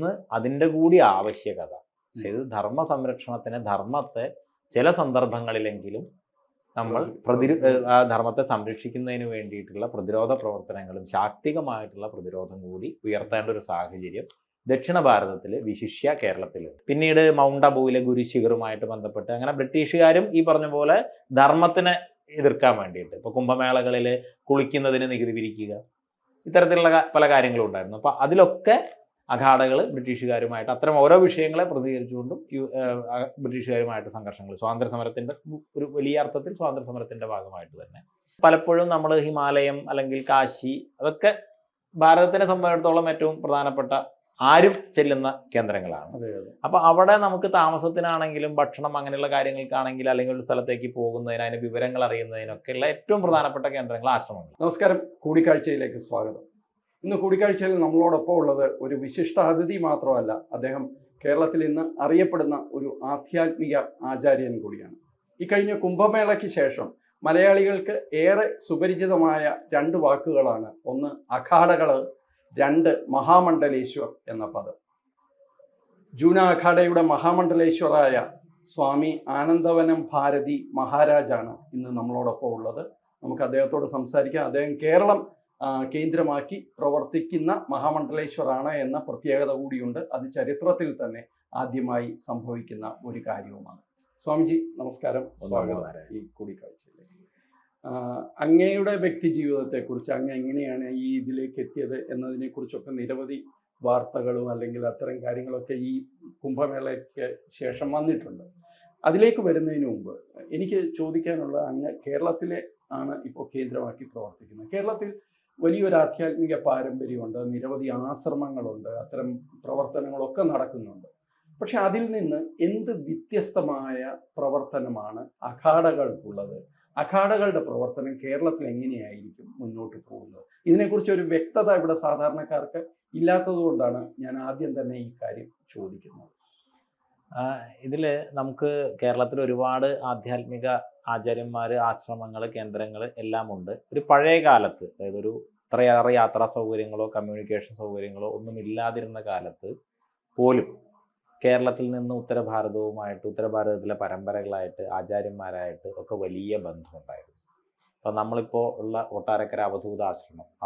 ഇന്ന് അതിൻ്റെ കൂടി ആവശ്യകത, അതായത് ധർമ്മ സംരക്ഷണത്തിന് ധർമ്മത്തെ ചില സന്ദർഭങ്ങളിലെങ്കിലും നമ്മൾ ആ ധർമ്മത്തെ സംരക്ഷിക്കുന്നതിന് വേണ്ടിയിട്ടുള്ള പ്രതിരോധ പ്രവർത്തനങ്ങളും ശാക്തികമായിട്ടുള്ള പ്രതിരോധം കൂടി ഉയർത്തേണ്ട ഒരു സാഹചര്യം ദക്ഷിണ ഭാരതത്തിൽ, വിശിഷ്യ കേരളത്തിൽ. പിന്നീട് മൗണ്ട് അബുവിലെ ഗുരുശിഖറുമായിട്ട് ബന്ധപ്പെട്ട് അങ്ങനെ ബ്രിട്ടീഷുകാരും ഈ പറഞ്ഞ പോലെ ധർമ്മത്തിനെ എതിർക്കാൻ വേണ്ടിയിട്ട് ഇപ്പോൾ കുംഭമേളകളിൽ കുളിക്കുന്നതിന് നികുതി പിരിക്കുക, ഇത്തരത്തിലുള്ള പല കാര്യങ്ങളും ഉണ്ടായിരുന്നു. അപ്പോൾ അതിലൊക്കെ അഖാഡകൾ ബ്രിട്ടീഷുകാരുമായിട്ട് അത്തരം ഓരോ വിഷയങ്ങളെ പ്രതികരിച്ചുകൊണ്ടും ബ്രിട്ടീഷുകാരുമായിട്ട് സംഘർഷങ്ങൾ, സ്വാതന്ത്ര്യ സമരത്തിൻ്റെ ഒരു വലിയ അർത്ഥത്തിൽ സ്വാതന്ത്ര്യ സമരത്തിൻ്റെ ഭാഗമായിട്ട് തന്നെ പലപ്പോഴും നമ്മൾ ഹിമാലയം അല്ലെങ്കിൽ കാശി അതൊക്കെ ഭാരതത്തിനെ സംബന്ധിച്ചിടത്തോളം ഏറ്റവും പ്രധാനപ്പെട്ട ആരും ചെല്ലുന്ന കേന്ദ്രങ്ങളാണ്. അപ്പോൾ അവിടെ നമുക്ക് താമസത്തിനാണെങ്കിലും ഭക്ഷണം അങ്ങനെയുള്ള കാര്യങ്ങൾക്കാണെങ്കിലും അല്ലെങ്കിൽ ഒരു സ്ഥലത്തേക്ക് പോകുന്നതിന് അതിന് വിവരങ്ങൾ അറിയുന്നതിനൊക്കെയുള്ള ഏറ്റവും പ്രധാനപ്പെട്ട കേന്ദ്രങ്ങൾ ആശ്രമങ്ങൾ. നമസ്കാരം, കൂടിക്കാഴ്ചയിലേക്ക് സ്വാഗതം. ഇന്ന് കൂടിക്കാഴ്ചയിൽ നമ്മളോടൊപ്പം ഉള്ളത് ഒരു വിശിഷ്ട അതിഥി മാത്രമല്ല, അദ്ദേഹം കേരളത്തിൽ ഇന്ന് അറിയപ്പെടുന്ന ഒരു ആധ്യാത്മിക ആചാര്യൻ കൂടിയാണ്. ഈ കഴിഞ്ഞ കുംഭമേളയ്ക്ക് ശേഷം മലയാളികൾക്ക് ഏറെ സുപരിചിതമായ രണ്ട് വാക്കുകളാണ്. ഒന്ന് അഖാഡകൾ, രണ്ട് മഹാമണ്ഡലേശ്വർ എന്ന പദം. ജൂന അഖാഡയുടെ മഹാമണ്ഡലേശ്വറായ സ്വാമി ആനന്ദവനം ഭാരതി മഹാരാജാണ് ഇന്ന് നമ്മളോടൊപ്പം ഉള്ളത്. നമുക്ക് അദ്ദേഹത്തോട് സംസാരിക്കാം. അദ്ദേഹം കേരളം കേന്ദ്രമാക്കി പ്രവർത്തിക്കുന്ന മഹാമണ്ഡലേശ്വറാണ് എന്ന പ്രത്യേകത കൂടിയുണ്ട്. അത് ചരിത്രത്തിൽ തന്നെ ആദ്യമായി സംഭവിക്കുന്ന ഒരു കാര്യവുമാണ്. സ്വാമിജി നമസ്കാരം, സ്വാഗതം ഈ കൂടിക്കാഴ്ചയിലേക്ക്. അങ്ങയുടെ വ്യക്തി ജീവിതത്തെക്കുറിച്ച്, അങ്ങ് എങ്ങനെയാണ് ഈ ഇതിലേക്ക് എത്തിയത് എന്നതിനെക്കുറിച്ചൊക്കെ നിരവധി വാർത്തകളും അല്ലെങ്കിൽ അത്തരം കാര്യങ്ങളൊക്കെ ഈ കുംഭമേളയ്ക്ക് ശേഷം വന്നിട്ടുണ്ട്. അതിലേക്ക് വരുന്നതിന് മുമ്പ് എനിക്ക് ചോദിക്കാനുള്ള, അങ്ങ് കേരളത്തിലെ ആണ് ഇപ്പോൾ കേന്ദ്രമാക്കി പ്രവർത്തിക്കുന്നത്. കേരളത്തിൽ വലിയൊരു ആധ്യാത്മിക പാരമ്പര്യമുണ്ട്, നിരവധി ആശ്രമങ്ങളുണ്ട്, അത്തരം പ്രവർത്തനങ്ങളൊക്കെ നടക്കുന്നുണ്ട്. പക്ഷെ അതിൽ നിന്ന് എന്ത് വ്യത്യസ്തമായ പ്രവർത്തനമാണ് അഖാഡകൾക്കുള്ളത്? അഖാഡകളുടെ പ്രവർത്തനം കേരളത്തിൽ എങ്ങനെയായിരിക്കും മുന്നോട്ട് പോകുന്നത്? ഇതിനെക്കുറിച്ച് ഒരു വ്യക്തത ഇവിടെ സാധാരണക്കാർക്ക് ഇല്ലാത്തത് കൊണ്ടാണ് ഞാൻ ആദ്യം തന്നെ ഈ കാര്യം ചോദിക്കുന്നത്. ഇതിൽ നമുക്ക് കേരളത്തിൽ ഒരുപാട് ആധ്യാത്മിക ആചാര്യന്മാർ, ആശ്രമങ്ങൾ, കേന്ദ്രങ്ങൾ എല്ലാം ഉണ്ട്. ഒരു പഴയ കാലത്ത്, അതായത് ഒരു ഇത്രയേറെ യാത്രാ സൗകര്യങ്ങളോ കമ്മ്യൂണിക്കേഷൻ സൗകര്യങ്ങളോ ഒന്നും ഇല്ലാതിരുന്ന കാലത്ത് പോലും കേരളത്തിൽ നിന്ന് ഉത്തരഭാരതവുമായിട്ട്, ഉത്തരഭാരതത്തിലെ പരമ്പരകളായിട്ട്, ആചാര്യന്മാരായിട്ട് ഒക്കെ വലിയ ബന്ധമുണ്ടായിരുന്നു. അപ്പോൾ നമ്മളിപ്പോൾ ഉള്ള കൊട്ടാരക്കര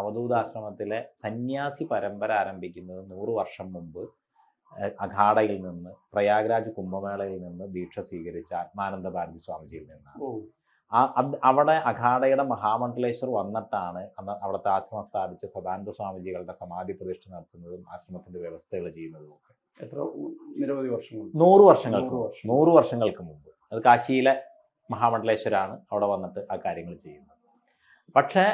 അവധൂതാശ്രമത്തിലെ സന്യാസി പരമ്പര ആരംഭിക്കുന്നത് 100 വർഷം മുമ്പ് അഖാഡയിൽ നിന്ന്, പ്രയാഗ്രാജ് കുംഭമേളയിൽ നിന്ന് ദീക്ഷ സ്വീകരിച്ച ആത്മാനന്ദ ഭാരതി സ്വാമിജിയിൽ നിന്നാണ്. അവിടെ അഖാഡയുടെ മഹാമണ്ഡലേശ്വർ വന്നിട്ടാണ് അവിടുത്തെ ആശ്രമം സ്ഥാപിച്ച സദാനന്ദ സ്വാമിജികളുടെ സമാധി പ്രതിഷ്ഠ നടത്തുന്നതും ആശ്രമത്തിന്റെ വ്യവസ്ഥകൾ ചെയ്യുന്നതും ഒക്കെ. നിരവധി വർഷങ്ങൾ, 100 വർഷങ്ങൾക്ക് മുമ്പ് അത് കാശിയിലെ മഹാമണ്ഡലേശ്വരാണ് അവിടെ വന്നിട്ട് ആ കാര്യങ്ങൾ ചെയ്യുന്നത്. പക്ഷേ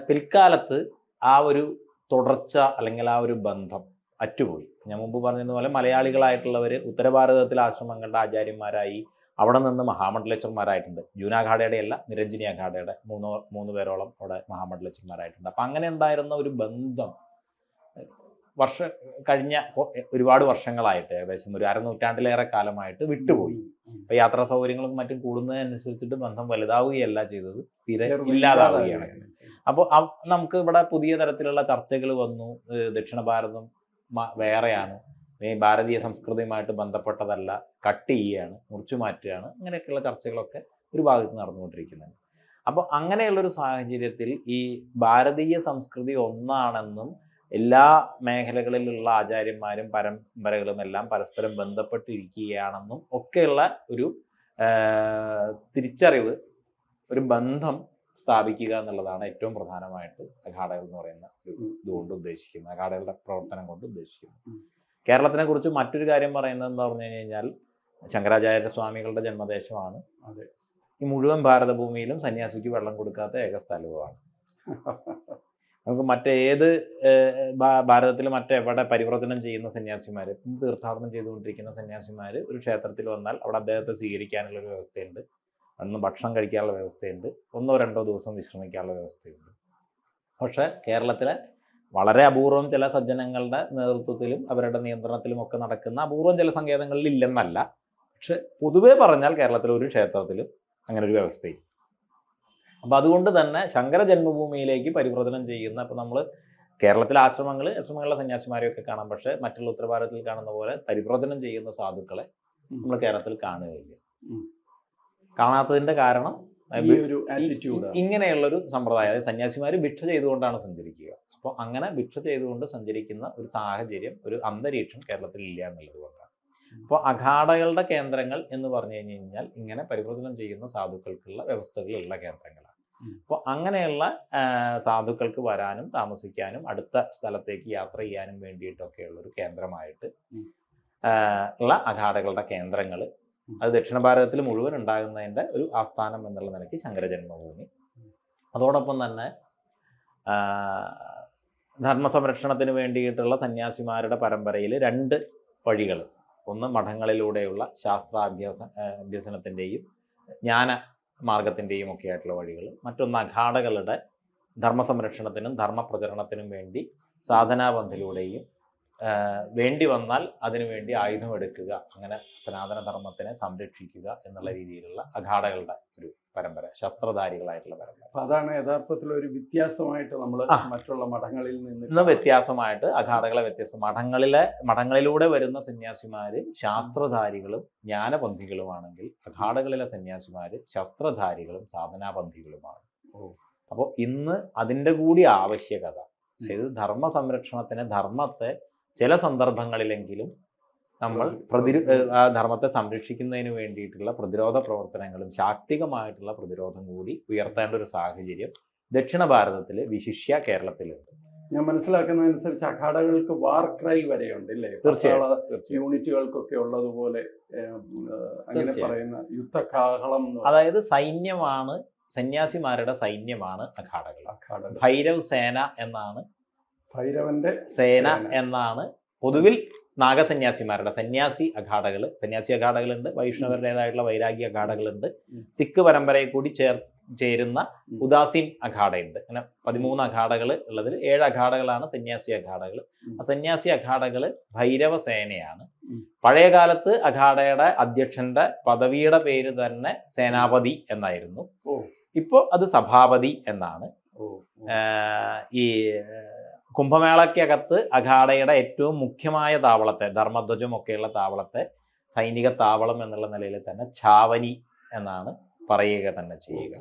പിൽക്കാലത്ത് ആ ഒരു തുടർച്ച അല്ലെങ്കിൽ ആ ഒരു ബന്ധം അറ്റുപോയി. ഞാൻ മുമ്പ് പറഞ്ഞതുപോലെ മലയാളികളായിട്ടുള്ളവർ ഉത്തരഭാരതത്തിലെ ആശ്രമങ്ങളുടെ ആചാര്യന്മാരായി, അവിടെ നിന്ന് മഹാമണ്ഡലേശ്വരന്മാരായിട്ടുണ്ട്. ജൂന അഖാഡയുടെ അല്ല, നിരഞ്ജനി അഖാഡയുടെ 3 പേരോളം അവിടെ മഹാമണ്ഡലേശ്വരന്മാരായിട്ടുണ്ട്. അപ്പം അങ്ങനെ ഉണ്ടായിരുന്ന ഒരു ബന്ധം കഴിഞ്ഞ ഒരുപാട് വർഷങ്ങളായിട്ട്, ഏകദേശം ഒരു അരനൂറ്റാണ്ടിലേറെ കാലമായിട്ട് വിട്ടുപോയി. ഇപ്പം യാത്രാ സൗകര്യങ്ങളും മറ്റും കൂടുന്നതിനനുസരിച്ചിട്ട് ബന്ധം വലുതാവുകയല്ല ചെയ്തത്, തീരെ ഇല്ലാതാവുകയാണ്. അപ്പോൾ നമുക്ക് ഇവിടെ പുതിയ തരത്തിലുള്ള ചർച്ചകൾ വന്നു. ദക്ഷിണ ഭാരതം വേറെയാണ്, ഭാരതീയ സംസ്കൃതിയുമായിട്ട് ബന്ധപ്പെട്ടതല്ല, കട്ട് ചെയ്യുകയാണ്, മുറിച്ചു മാറ്റുകയാണ്, അങ്ങനെയൊക്കെയുള്ള ചർച്ചകളൊക്കെ ഒരു ഭാഗത്ത് നടന്നുകൊണ്ടിരിക്കുന്നുണ്ട്. അപ്പോൾ അങ്ങനെയുള്ളൊരു സാഹചര്യത്തിൽ ഈ ഭാരതീയ സംസ്കൃതി ഒന്നാണെന്നും എല്ലാ മേഖലകളിലുള്ള ആചാര്യന്മാരും പരമ്പരകളും എല്ലാം പരസ്പരം ബന്ധപ്പെട്ടിരിക്കുകയാണെന്നും ഒക്കെയുള്ള ഒരു തിരിച്ചറിവ്, ഒരു ബന്ധം സ്ഥാപിക്കുക എന്നുള്ളതാണ് ഏറ്റവും പ്രധാനമായിട്ട് അഖാഡകൾ എന്ന് പറയുന്ന ഒരു ഇതുകൊണ്ട് ഉദ്ദേശിക്കുന്നത്, അഖാഡകളുടെ പ്രവർത്തനം കൊണ്ട് ഉദ്ദേശിക്കുന്നത്. കേരളത്തിനെ കുറിച്ച് മറ്റൊരു കാര്യം പറയുന്നത് എന്താ പറഞ്ഞു കഴിഞ്ഞാൽ, ശങ്കരാചാര്യ സ്വാമികളുടെ ജന്മദേശമാണ്. അതെ, ഈ മുഴുവൻ ഭാരതഭൂമിയിലും സന്യാസിക്ക് വെള്ളം കൊടുക്കാത്ത ഏക സ്ഥലവുമാണ്. നമുക്ക് മറ്റേത് ഭാരതത്തിൽ മറ്റെവിടെ പരിവർത്തനം ചെയ്യുന്ന സന്യാസിമാർ, തീർത്ഥാടനം ചെയ്തുകൊണ്ടിരിക്കുന്ന സന്യാസിമാർ ഒരു ക്ഷേത്രത്തിൽ വന്നാൽ അവിടെ അദ്ദേഹത്തെ സ്വീകരിക്കാനുള്ളൊരു വ്യവസ്ഥയുണ്ട്, അന്ന് ഭക്ഷണം കഴിക്കാനുള്ള വ്യവസ്ഥയുണ്ട്, 1-2 ദിവസം വിശ്രമിക്കാനുള്ള വ്യവസ്ഥയുണ്ട്. പക്ഷേ കേരളത്തിലെ വളരെ അപൂർവം ചില സജ്ജനങ്ങളുടെ നേതൃത്വത്തിലും അവരുടെ നിയന്ത്രണത്തിലും ഒക്കെ നടക്കുന്ന അപൂർവം ചില സങ്കേതങ്ങളിൽ ഇല്ലെന്നല്ല, പക്ഷെ പൊതുവേ പറഞ്ഞാൽ കേരളത്തിലെ ഒരു ക്ഷേത്രത്തിലും അങ്ങനെ ഒരു വ്യവസ്ഥയില്ല. അപ്പോൾ അതുകൊണ്ട് തന്നെ ശങ്കര ജന്മഭൂമിയിലേക്ക് പരിവർത്തനം ചെയ്യുന്ന, ഇപ്പോൾ നമ്മൾ കേരളത്തിലെ ആശ്രമങ്ങളിലെ സന്യാസിമാരെയൊക്കെ കാണാം. പക്ഷേ മറ്റുള്ള ഉത്തരഭാരതത്തിൽ കാണുന്ന പോലെ പരിവ്രജനം ചെയ്യുന്ന സാധുക്കളെ നമ്മൾ കേരളത്തിൽ കാണുകയില്ല. കാണാത്തതിൻ്റെ കാരണം ഈ ഒരു ആറ്റിറ്റ്യൂഡ്, ഇങ്ങനെയുള്ളൊരു സമ്പ്രദായം. അതായത് സന്യാസിമാർ ഭിക്ഷ ചെയ്തുകൊണ്ടാണ് സഞ്ചരിക്കുക. അപ്പോൾ അങ്ങനെ ഭിക്ഷ ചെയ്തുകൊണ്ട് സഞ്ചരിക്കുന്ന ഒരു സാഹചര്യം, ഒരു അന്തരീക്ഷം കേരളത്തിൽ ഇല്ല എന്നുള്ളത് കൊണ്ടാണ്. അപ്പോൾ അഖാഡകളുടെ കേന്ദ്രങ്ങൾ എന്ന് പറഞ്ഞു കഴിഞ്ഞാൽ ഇങ്ങനെ പരിവ്രജനം ചെയ്യുന്ന സാധുക്കൾക്കുള്ള വ്യവസ്ഥകളുള്ള കേന്ദ്രങ്ങളാണ്. അപ്പോൾ അങ്ങനെയുള്ള സാധുക്കൾക്ക് വരാനും താമസിക്കാനും അടുത്ത സ്ഥലത്തേക്ക് യാത്ര ചെയ്യാനും വേണ്ടിയിട്ടൊക്കെയുള്ളൊരു കേന്ദ്രമായിട്ട് ഉള്ള അഖാഡകളുടെ കേന്ദ്രങ്ങൾ, അത് ദക്ഷിണ ഭാരതത്തിൽ മുഴുവൻ ഉണ്ടാകുന്നതിൻ്റെ ഒരു ആസ്ഥാനം എന്നുള്ള നിലയ്ക്ക് ശങ്കരജന്മഭൂമി. അതോടൊപ്പം തന്നെ ധർമ്മസംരക്ഷണത്തിന് വേണ്ടിയിട്ടുള്ള സന്യാസിമാരുടെ പരമ്പരയിൽ 2 വഴികൾ. ഒന്ന് മഠങ്ങളിലൂടെയുള്ള അഭ്യസനത്തിൻ്റെയും ജ്ഞാന മാർഗത്തിൻ്റെയും ഒക്കെ ആയിട്ടുള്ള വഴികൾ. മറ്റൊന്ന് അഖാഡകളുടെ ധർമ്മസംരക്ഷണത്തിനും ധർമ്മപ്രചരണത്തിനും വേണ്ടി സാധനാബന്ധിലൂടെയും വേണ്ടി വന്നാൽ അതിനുവേണ്ടി ആയുധമെടുക്കുക, അങ്ങനെ സനാതനധർമ്മത്തിനെ സംരക്ഷിക്കുക എന്നുള്ള രീതിയിലുള്ള അഖാഡകളുടെ ഒരു പരമ്പര, ശസ്ത്രധാരികളായിട്ടുള്ള പരമ്പര. അപ്പോൾ അതാണ് യഥാർത്ഥത്തിൽ ഒരു വ്യത്യാസമായിട്ട് നമ്മൾ മറ്റുള്ള മഠങ്ങളിൽ നിന്ന് വ്യത്യാസമായിട്ട് അഖാഡകളെ വ്യത്യസ്തം. മഠങ്ങളിലൂടെ വരുന്ന സന്യാസിമാർ ശാസ്ത്രധാരികളും ജ്ഞാനപന്ഥികളുമാണെങ്കിൽ അഖാഡകളിലെ സന്യാസിമാർ ശസ്ത്രധാരികളും സാധനാപന്ഥികളുമാണ്. അപ്പോൾ ഇന്ന് അതിൻ്റെ കൂടി ആവശ്യകത, അതായത് ധർമ്മ സംരക്ഷണത്തിന്, ധർമ്മത്തെ ചില സന്ദർഭങ്ങളിലെങ്കിലും നമ്മൾ ആ ധർമ്മത്തെ സംരക്ഷിക്കുന്നതിന് വേണ്ടിയിട്ടുള്ള പ്രതിരോധ പ്രവർത്തനങ്ങളും ശാക്തികമായിട്ടുള്ള പ്രതിരോധം കൂടി ഉയർത്തേണ്ട ഒരു സാഹചര്യം ദക്ഷിണ ഭാരതത്തിൽ, വിശിഷ്യ കേരളത്തിലുണ്ട്. ഞാൻ മനസ്സിലാക്കുന്നതനുസരിച്ച് അഖാഡകൾക്ക് വാർ ക്രൈ വരെയുണ്ട് അല്ലേ? തീർച്ചയായും. യൂണിറ്റുകൾക്കൊക്കെ ഉള്ളതുപോലെ അങ്ങനെ പറയുന്ന യുദ്ധകാഹളം, അതായത് സൈന്യമാണ്, സന്യാസിമാരുടെ സൈന്യമാണ് അഖാഡകൾ. ഭൈരവ് സേന എന്നാണ്, ഭൈരവന്റെ സേന എന്നാണ് പൊതുവിൽ നാഗസന്യാസിമാരുടെ സന്യാസി അഖാഡകളുണ്ട്. വൈഷ്ണവരുടേതായിട്ടുള്ള വൈരാഗ്യ അഖാഡകളുണ്ട്. സിഖ് പരമ്പരയെ കൂടി ചേരുന്ന ഉദാസീൻ അഖാഡയുണ്ട്. അങ്ങനെ 13 അഖാഡകൾ ഉള്ളതിൽ 7 അഖാഡകളാണ് സന്യാസി അഖാഡകൾ. ആ സന്യാസി അഖാഡകൾ ഭൈരവ സേനയാണ്. പഴയ കാലത്ത് അഖാഡയുടെ അധ്യക്ഷന്റെ പദവിയുടെ പേര് തന്നെ സേനാപതി എന്നായിരുന്നു. ഇപ്പോൾ അത് സഭാപതി എന്നാണ്. ഈ കുംഭമേളയ്ക്കകത്ത് അഖാഡയുടെ ഏറ്റവും മുഖ്യമായ താവളത്തെ, ധർമ്മധ്വജം ഒക്കെയുള്ള താവളത്തെ സൈനിക താവളം എന്നുള്ള നിലയിൽ തന്നെ ഛാവനി എന്നാണ് പറയുക തന്നെ ചെയ്യുക.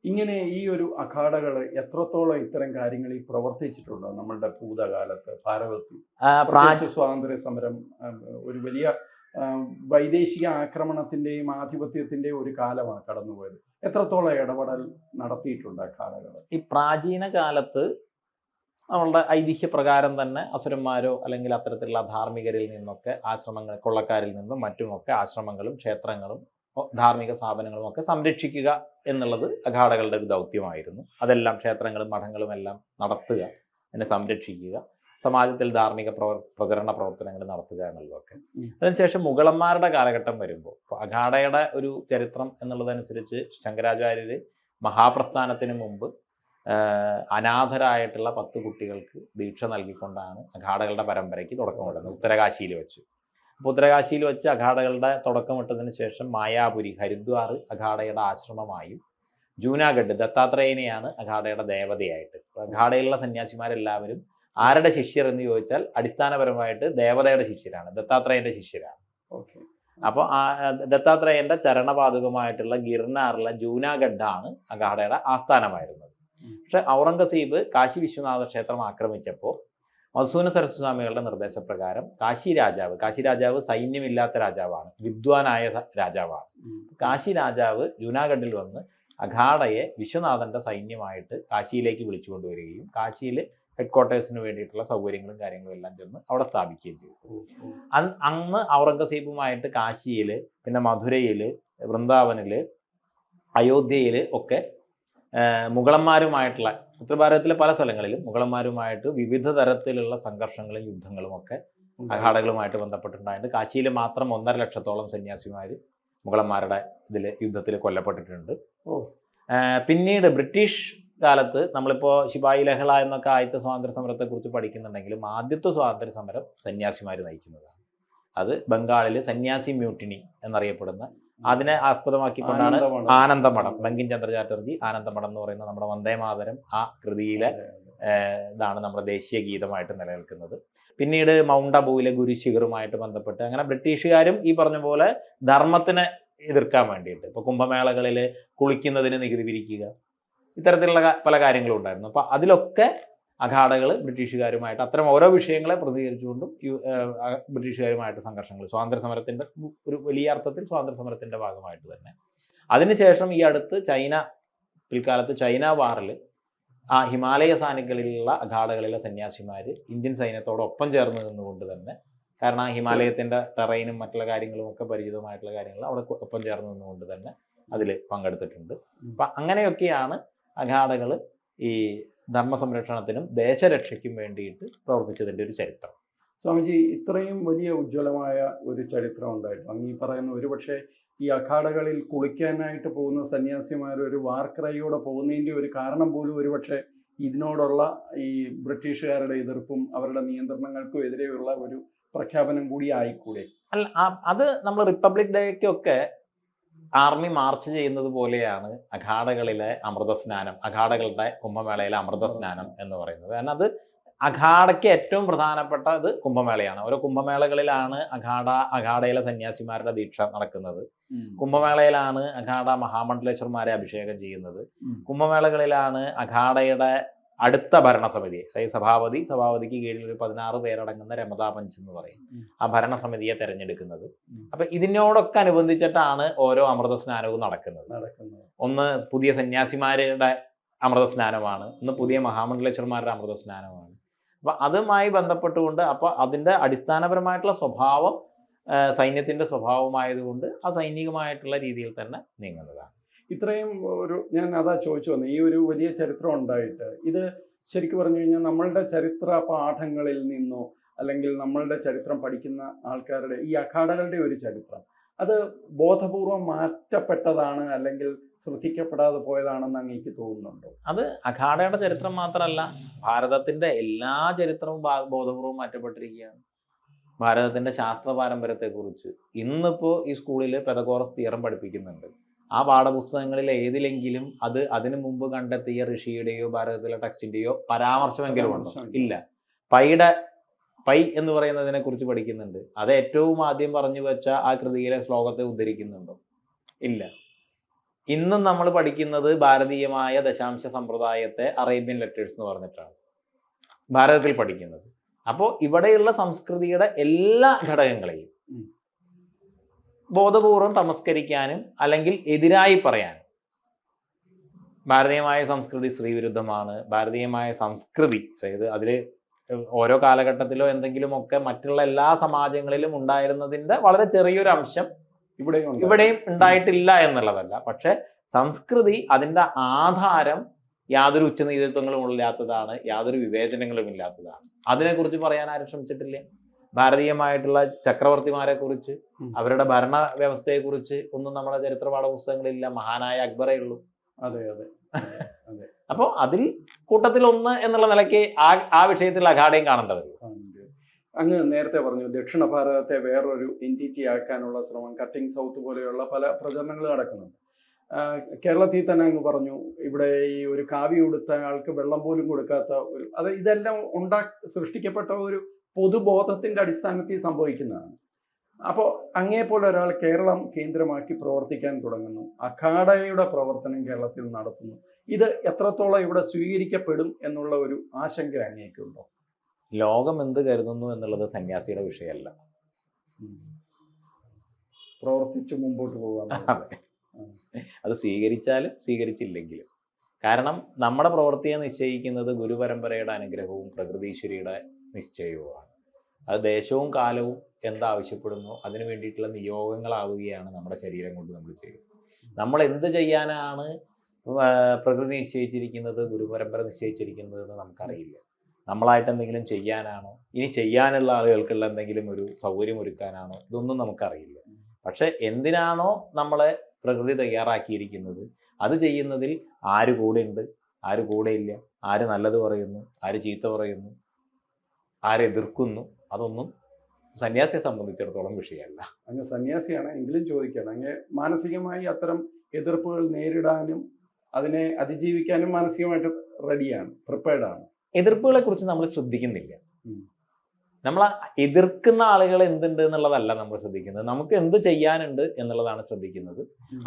ഇങ്ങനെ ഈ ഒരു അഖാഡകൾ എത്രത്തോളം ഇത്തരം കാര്യങ്ങളിൽ പ്രവർത്തിച്ചിട്ടുണ്ടോ നമ്മളുടെ ഭൂതകാലത്ത് ഭാരതത്തിൽ? സ്വാതന്ത്ര്യ സമരം, ഒരു വലിയ വൈദേശിക ആക്രമണത്തിന്റെയും ആധിപത്യത്തിന്റെയും ഒരു കാലമാണ് കടന്നുപോയത്. എത്രത്തോളം ഇടപെടൽ നടത്തിയിട്ടുണ്ട് അഖാഡകൾ? ഈ പ്രാചീന കാലത്ത് നമ്മളുടെ ഐതിഹ്യപ്രകാരം തന്നെ അസുരന്മാരോ അല്ലെങ്കിൽ അത്തരത്തിലുള്ള ധാർമ്മികരിൽ നിന്നൊക്കെ കൊള്ളക്കാരിൽ നിന്നും മറ്റുമൊക്കെ ആശ്രമങ്ങളും ക്ഷേത്രങ്ങളും ധാർമ്മിക സ്ഥാപനങ്ങളും ഒക്കെ സംരക്ഷിക്കുക എന്നുള്ളത് അഖാഡകളുടെ ഒരു ദൗത്യമായിരുന്നു. അതെല്ലാം ക്ഷേത്രങ്ങളും മഠങ്ങളും എല്ലാം നടത്തുക, അതിനെ സംരക്ഷിക്കുക, സമാജത്തിൽ ധാർമ്മിക പ്രചരണ പ്രവർത്തനങ്ങൾ നടത്തുക എന്നുള്ളതൊക്കെ. അതിനുശേഷം മുഗളന്മാരുടെ കാലഘട്ടം വരുമ്പോൾ, ഇപ്പോൾ അഖാഡയുടെ ഒരു ചരിത്രം എന്നുള്ളതനുസരിച്ച് ശങ്കരാചാര്യർ മഹാപ്രസ്ഥാനത്തിന് മുമ്പ് അനാഥരായിട്ടുള്ള 10 കുട്ടികൾക്ക് ദീക്ഷ നൽകിക്കൊണ്ടാണ് അഖാഡകളുടെ പരമ്പരയ്ക്ക് തുടക്കമിടുന്നത് ഉത്തരകാശിയിൽ വെച്ച്. അപ്പോൾ ഉത്തരകാശിയിൽ വെച്ച് അഖാഡകളുടെ തുടക്കമിട്ടതിന് ശേഷം മായാപുരി, ഹരിദ്വാർ അഖാഡയുടെ ആശ്രമമായും ജൂനാഗഡ് ദത്താത്രേയനെയാണ് അഖാഡയുടെ ദേവതയായിട്ട്. അഖാഡയിലുള്ള സന്യാസിമാരെല്ലാവരും ആരുടെ ശിഷ്യർ എന്ന് ചോദിച്ചാൽ അടിസ്ഥാനപരമായിട്ട് ദേവതയുടെ ശിഷ്യരാണ്, ദത്താത്രേയൻ്റെ ശിഷ്യരാണ്. അപ്പോൾ ആ ദത്താത്രേയൻ്റെ ചരണപാതുകമായിട്ടുള്ള ഗിർനാറിലെ ജൂനാഗഡാണ് അഖാഡയുടെ ആസ്ഥാനമായിരുന്നത്. പക്ഷെ ഔറംഗസീബ് കാശി വിശ്വനാഥ ക്ഷേത്രം ആക്രമിച്ചപ്പോൾ മധുസൂദന സരസ്വതി സ്വാമികളുടെ നിർദ്ദേശപ്രകാരം കാശി രാജാവ് സൈന്യമില്ലാത്ത രാജാവാണ്, വിദ്വാനായ രാജാവാണ്. കാശി രാജാവ് ജൂനാഗഡിൽ വന്ന് അഖാഡയെ വിശ്വനാഥൻ്റെ സൈന്യമായിട്ട് കാശിയിലേക്ക് വിളിച്ചു കൊണ്ടുവരികയും കാശിയിൽ ഹെഡ്ക്വാർട്ടേഴ്സിന് വേണ്ടിയിട്ടുള്ള സൗകര്യങ്ങളും കാര്യങ്ങളും എല്ലാം ചെന്ന് അവിടെ സ്ഥാപിക്കുകയും ചെയ്തു. അന്ന് ഔറംഗസീബുമായിട്ട് കാശിയിൽ, പിന്നെ മധുരയിൽ, വൃന്ദാവനിൽ, അയോധ്യയിൽ ഒക്കെ മുഗളന്മാരുമായിട്ടുള്ള, ഉത്തരഭാരതത്തിലെ പല സ്ഥലങ്ങളിലും മുഗളന്മാരുമായിട്ട് വിവിധ തരത്തിലുള്ള സംഘർഷങ്ങളും യുദ്ധങ്ങളും ഒക്കെ അഖാഡകളുമായിട്ട് ബന്ധപ്പെട്ടിട്ടുണ്ടായിട്ട് കാശിയിൽ മാത്രം 1.5 ലക്ഷത്തോളം സന്യാസിമാർ മുഗളന്മാരുടെ യുദ്ധത്തിൽ കൊല്ലപ്പെട്ടിട്ടുണ്ട്. പിന്നീട് ബ്രിട്ടീഷ് കാലത്ത് നമ്മളിപ്പോൾ ശിപായി ലഹള എന്നൊക്കെ ആദ്യത്തെ സ്വാതന്ത്ര്യ സമരത്തെക്കുറിച്ച് പഠിക്കുന്നുണ്ടെങ്കിലും ആദ്യത്തെ സ്വാതന്ത്ര്യ സമരം സന്യാസിമാർ നയിക്കുന്നതാണ്. അത് ബംഗാളിൽ സന്യാസി മ്യൂട്ടിനി എന്നറിയപ്പെടുന്ന, അതിനെ ആസ്പദമാക്കിക്കൊണ്ടാണ് ആനന്ദമഠം, ബങ്കിം ചന്ദ്ര ചാറ്റർജി ആനന്ദമഠം എന്ന് പറയുന്ന നമ്മുടെ വന്ദേമാതരം ആ കൃതിയിലെ ഇതാണ് നമ്മുടെ ദേശീയ ഗീതമായിട്ട് നിലനിൽക്കുന്നത്. പിന്നീട് മൗണ്ട് അബുവിലെ ഗുരു ശിഖറുമായിട്ട് ബന്ധപ്പെട്ട് അങ്ങനെ ബ്രിട്ടീഷുകാരും ഈ പറഞ്ഞ പോലെ ധർമ്മത്തിനെ എതിർക്കാൻ വേണ്ടിയിട്ട് ഇപ്പോൾ കുംഭമേളകളിൽ കുളിക്കുന്നതിന് നികുതി പിരിക്കുക, ഇത്തരത്തിലുള്ള പല കാര്യങ്ങളും ഉണ്ടായിരുന്നു. അപ്പോൾ അതിലൊക്കെ അഖാഡകൾ ബ്രിട്ടീഷുകാരുമായിട്ട് അത്തരം ഓരോ വിഷയങ്ങളെ പ്രതികരിച്ചുകൊണ്ടും ബ്രിട്ടീഷുകാരുമായിട്ട് സംഘർഷങ്ങൾ, സ്വാതന്ത്ര്യ സമരത്തിൻ്റെ ഒരു വലിയ അർത്ഥത്തിൽ സ്വാതന്ത്ര്യ സമരത്തിൻ്റെ ഭാഗമായിട്ട് തന്നെ. അതിനുശേഷം ഈ അടുത്ത് പിൽക്കാലത്ത് ചൈന വാറിൽ ആ ഹിമാലയ സാനുകളിലുള്ള അഖാഡകളിലെ സന്യാസിമാർ ഇന്ത്യൻ സൈന്യത്തോടൊപ്പം ചേർന്ന് നിന്നുകൊണ്ട് തന്നെ, കാരണം ആ ഹിമാലയത്തിൻ്റെ ടെറൈനും മറ്റുള്ള കാര്യങ്ങളും ഒക്കെ പരിചിതമായിട്ടുള്ള കാര്യങ്ങൾ അവിടെ ഒപ്പം ചേർന്ന് നിന്നുകൊണ്ട് തന്നെ അതിൽ പങ്കെടുത്തിട്ടുണ്ട്. അപ്പം അങ്ങനെയൊക്കെയാണ് അഖാഡകൾ ഈ ധർമ്മ സംരക്ഷണത്തിനും ദേശരക്ഷയ്ക്കും വേണ്ടിയിട്ട് പ്രവർത്തിച്ചതിൻ്റെ ഒരു ചരിത്രം. സ്വാമിജി, ഇത്രയും വലിയ ഉജ്ജ്വലമായ ഒരു ചരിത്രം ഉണ്ടായിട്ടും അങ്ങ് ഈ പറയുന്ന ഒരുപക്ഷെ ഈ അഖാഡകളിൽ കുളിക്കാനായിട്ട് പോകുന്ന സന്യാസിമാർ ഒരു വാർക്രയോടെ പോകുന്നതിൻ്റെ ഒരു കാരണം പോലും ഒരുപക്ഷെ ഇതിനോടുള്ള ഈ ബ്രിട്ടീഷുകാരുടെ എതിർപ്പും അവരുടെ നിയന്ത്രണങ്ങൾക്കും എതിരെയുള്ള ഒരു പ്രഖ്യാപനം കൂടി ആയിക്കൂടെ? അല്ല, അത് നമ്മൾ റിപ്പബ്ലിക് ഡേക്കൊക്കെ ആർമി മാർച്ച് ചെയ്യുന്നത് പോലെയാണ് അഖാഡകളിലെ അമൃതസ്നാനം, അഖാഡകളുടെ കുംഭമേളയിലെ അമൃതസ്നാനം എന്ന് പറയുന്നത്. കാരണം അത് അഖാഡയ്ക്ക് ഏറ്റവും പ്രധാനപ്പെട്ടത് കുംഭമേളയാണ്. ഓരോ കുംഭമേളകളിലാണ് അഖാഡയിലെ സന്യാസിമാരുടെ ദീക്ഷ നടക്കുന്നത്. കുംഭമേളയിലാണ് അഖാഡ മഹാമണ്ഡലേശ്വരന്മാരെ അഭിഷേകം ചെയ്യുന്നത്. കുംഭമേളകളിലാണ് അഖാഡയുടെ അടുത്ത ഭരണസമിതി, അതായത് സഭാപതിക്ക് കീഴിൽ ഒരു 16 പേരടങ്ങുന്ന രമതാ പഞ്ച് എന്ന് പറയും, ആ ഭരണസമിതിയെ തെരഞ്ഞെടുക്കുന്നത്. അപ്പൊ ഇതിനോടൊക്കെ അനുബന്ധിച്ചിട്ടാണ് ഓരോ അമൃതസ്നാനവും നടക്കുന്നത്. ഒന്ന് പുതിയ സന്യാസിമാരുടെ അമൃതസ്നാനമാണ്, ഒന്ന് പുതിയ മഹാമണ്ഡലേശ്വരന്മാരുടെ അമൃതസ്നാനമാണ്. അപ്പൊ അതുമായി ബന്ധപ്പെട്ടുകൊണ്ട് അപ്പോൾ അതിൻ്റെ അടിസ്ഥാനപരമായിട്ടുള്ള സ്വഭാവം സൈന്യത്തിൻ്റെ സ്വഭാവമായതുകൊണ്ട് ആ സൈനികമായിട്ടുള്ള രീതിയിൽ തന്നെ നീങ്ങുന്നതാണ്. ഇത്രയും ഞാൻ അതാ ചോദിച്ചു വന്നത്, ഈ ഒരു വലിയ ചരിത്രം ഉണ്ടായിട്ട് ഇത് ശരിക്കും പറഞ്ഞു കഴിഞ്ഞാൽ നമ്മളുടെ ചരിത്ര പാഠങ്ങളിൽ നിന്നോ അല്ലെങ്കിൽ നമ്മളുടെ ചരിത്രം പഠിക്കുന്ന ആൾക്കാരുടെ ഈ അഖാഡകളുടെ ഒരു ചരിത്രം അത് ബോധപൂർവം മാറ്റപ്പെട്ടതാണ് അല്ലെങ്കിൽ ശ്രദ്ധിക്കപ്പെടാതെ പോയതാണെന്ന് അങ്ങേക്ക് തോന്നുന്നുണ്ടോ? അത് അഖാഡയുടെ ചരിത്രം മാത്രമല്ല, ഭാരതത്തിൻ്റെ എല്ലാ ചരിത്രവും ബോധപൂർവം മാറ്റപ്പെട്ടിരിക്കുകയാണ്. ഭാരതത്തിൻ്റെ ശാസ്ത്ര പാരമ്പര്യത്തെക്കുറിച്ച് ഇന്നിപ്പോൾ ഈ സ്കൂളിൽ പെദഗോറസ് തിയറം പഠിപ്പിക്കുന്നുണ്ട്. ആ പാഠപുസ്തകങ്ങളിൽ ഏതിലെങ്കിലും അതിനു മുമ്പ് കണ്ടെത്തിയ ഋഷിയുടെയോ ഭാരതത്തിലെ ടെക്സ്റ്റിൻ്റെയോ പരാമർശമെങ്കിലും ഉണ്ടോ? ഇല്ല. പൈ എന്ന് പറയുന്നതിനെ കുറിച്ച് പഠിക്കുന്നുണ്ട്. അത് ഏറ്റവും ആദ്യം പറഞ്ഞു വെച്ച ആ കൃതിയിലെ ശ്ലോകത്തെ ഉദ്ധരിക്കുന്നുണ്ടോ? ഇല്ല. ഇന്നും നമ്മൾ പഠിക്കുന്നത് ഭാരതീയമായ ദശാംശ സമ്പ്രദായത്തെ അറേബ്യൻ ലെറ്റേഴ്സ് എന്ന് പറഞ്ഞിട്ടാണ് ഭാരതത്തിൽ പഠിക്കുന്നത്. അപ്പോൾ ഇവിടെയുള്ള സംസ്കൃതിയുടെ എല്ലാ ഘടകങ്ങളെയും ബോധപൂർവം തമസ്കരിക്കാനും അല്ലെങ്കിൽ എതിരായി പറയാനും, ഭാരതീയമായ സംസ്കൃതി സ്ത്രീവിരുദ്ധമാണ്, ഭാരതീയമായ സംസ്കൃതി, അതായത് അതിൽ ഓരോ കാലഘട്ടത്തിലോ എന്തെങ്കിലുമൊക്കെ മറ്റുള്ള എല്ലാ സമാജങ്ങളിലും ഉണ്ടായിരുന്നതിൻ്റെ വളരെ ചെറിയൊരു അംശം ഇവിടെയും ഉണ്ടായിട്ടില്ല എന്നുള്ളതല്ല. പക്ഷെ സംസ്കൃതി അതിൻ്റെ ആധാരം യാതൊരു ഉച്ചനീതിത്വങ്ങളും ഇല്ലാത്തതാണ്, യാതൊരു വിവേചനങ്ങളും ഇല്ലാത്തതാണ്. അതിനെക്കുറിച്ച് പറയാൻ ആരും ശ്രമിച്ചിട്ടില്ല. ഭാരതീയമായിട്ടുള്ള ചക്രവർത്തിമാരെ കുറിച്ച്, അവരുടെ ഭരണ വ്യവസ്ഥയെക്കുറിച്ച് ഒന്നും നമ്മുടെ ചരിത്ര പാഠപുസ്തകങ്ങളില്ല. മഹാനായ അക്ബറേ ഉള്ളൂ. അതെ അതെ അതെ. അപ്പോൾ അതിൽ കൂട്ടത്തിൽ ഒന്ന് എന്നുള്ള നിലയ്ക്ക് ആ വിഷയത്തിൽ അഖാഡയും കാണേണ്ടതുള്ളൂ. അങ്ങ് നേരത്തെ പറഞ്ഞു ദക്ഷിണ ഭാരതത്തെ വേറൊരു എൻറ്റിറ്റി ആക്കാനുള്ള ശ്രമം, കട്ടിംഗ് സൗത്ത് പോലെയുള്ള പല പ്രചരണങ്ങൾ നടക്കുന്നുണ്ട്. കേരളത്തിൽ തന്നെ അങ്ങ് പറഞ്ഞു ഇവിടെ ഈ ഒരു കാവി ഉടുത്ത ആൾക്ക് വെള്ളം പോലും കൊടുക്കാത്ത ഇതെല്ലാം സൃഷ്ടിക്കപ്പെട്ട ഒരു പൊതുബോധത്തിൻ്റെ അടിസ്ഥാനത്തിൽ സംഭവിക്കുന്നതാണ്. അപ്പോൾ അങ്ങേപോലെ ഒരാൾ കേരളം കേന്ദ്രമാക്കി പ്രവർത്തിക്കാൻ തുടങ്ങുന്നു, അഖാഡയുടെ പ്രവർത്തനം കേരളത്തിൽ നടത്തുന്നു. ഇത് എത്രത്തോളം ഇവിടെ സ്വീകരിക്കപ്പെടും എന്നുള്ള ഒരു ആശങ്ക അങ്ങേക്കുണ്ടോ? ലോകം എന്ത് കരുതുന്നു എന്നുള്ളത് സന്യാസിയുടെ വിഷയമല്ല, പ്രവർത്തിച്ച് മുമ്പോട്ട് പോകാൻ. അത് സ്വീകരിച്ചാലും സ്വീകരിച്ചില്ലെങ്കിലും. കാരണം നമ്മുടെ പ്രവൃത്തിയെ നിശ്ചയിക്കുന്നത് ഗുരുപരമ്പരയുടെ അനുഗ്രഹവും പ്രകൃതീശ്വരിയുടെ നിശ്ചയവുമാണ്. അത് ദേശവും കാലവും എന്താവശ്യപ്പെടുന്നു അതിനു വേണ്ടിയിട്ടുള്ള നിയോഗങ്ങളാവുകയാണ് നമ്മുടെ ശരീരം കൊണ്ട് നമ്മൾ ചെയ്യുന്നത്. നമ്മൾ എന്ത് ചെയ്യാനാണ് പ്രകൃതി നിശ്ചയിച്ചിരിക്കുന്നത്, ഗുരുപരമ്പര നിശ്ചയിച്ചിരിക്കുന്നത് എന്ന് നമുക്കറിയില്ല. നമ്മളായിട്ട് എന്തെങ്കിലും ചെയ്യാനാണോ, ഇനി ചെയ്യാനുള്ള ആളുകൾക്കുള്ള എന്തെങ്കിലും ഒരു സൗകര്യം ഒരുക്കാനാണോ, ഇതൊന്നും നമുക്കറിയില്ല. പക്ഷെ എന്തിനാണോ നമ്മളെ പ്രകൃതി തയ്യാറാക്കിയിരിക്കുന്നത് അത് ചെയ്യുന്നതിൽ ആര് കൂടെ ഉണ്ട്, ആര് കൂടെ ഇല്ല, ആര് നല്ലത് പറയുന്നു, ആര് ചീത്ത പറയുന്നു, ആരെതിർക്കുന്നു, അതൊന്നും സന്യാസിയെ സംബന്ധിച്ചിടത്തോളം വിഷയമല്ല. അങ്ങ് സന്യാസിയാണ് എങ്കിലും ചോദിക്കണം, അങ്ങ് മാനസികമായി അത്തരം എതിർപ്പുകൾ നേരിടാനും അതിനെ അതിജീവിക്കാനും മാനസികമായിട്ട് റെഡിയാണ്, പ്രിപ്പയർഡാണ്? എതിർപ്പുകളെ കുറിച്ച് നമ്മൾ ശ്രദ്ധിക്കുന്നില്ല. ഉം. നമ്മൾ എതിർക്കുന്ന ആളുകൾ എന്തുണ്ട് എന്നുള്ളതല്ല നമ്മൾ ശ്രദ്ധിക്കുന്നത്, നമുക്ക് എന്ത് ചെയ്യാനുണ്ട് എന്നുള്ളതാണ് ശ്രദ്ധിക്കുന്നത്.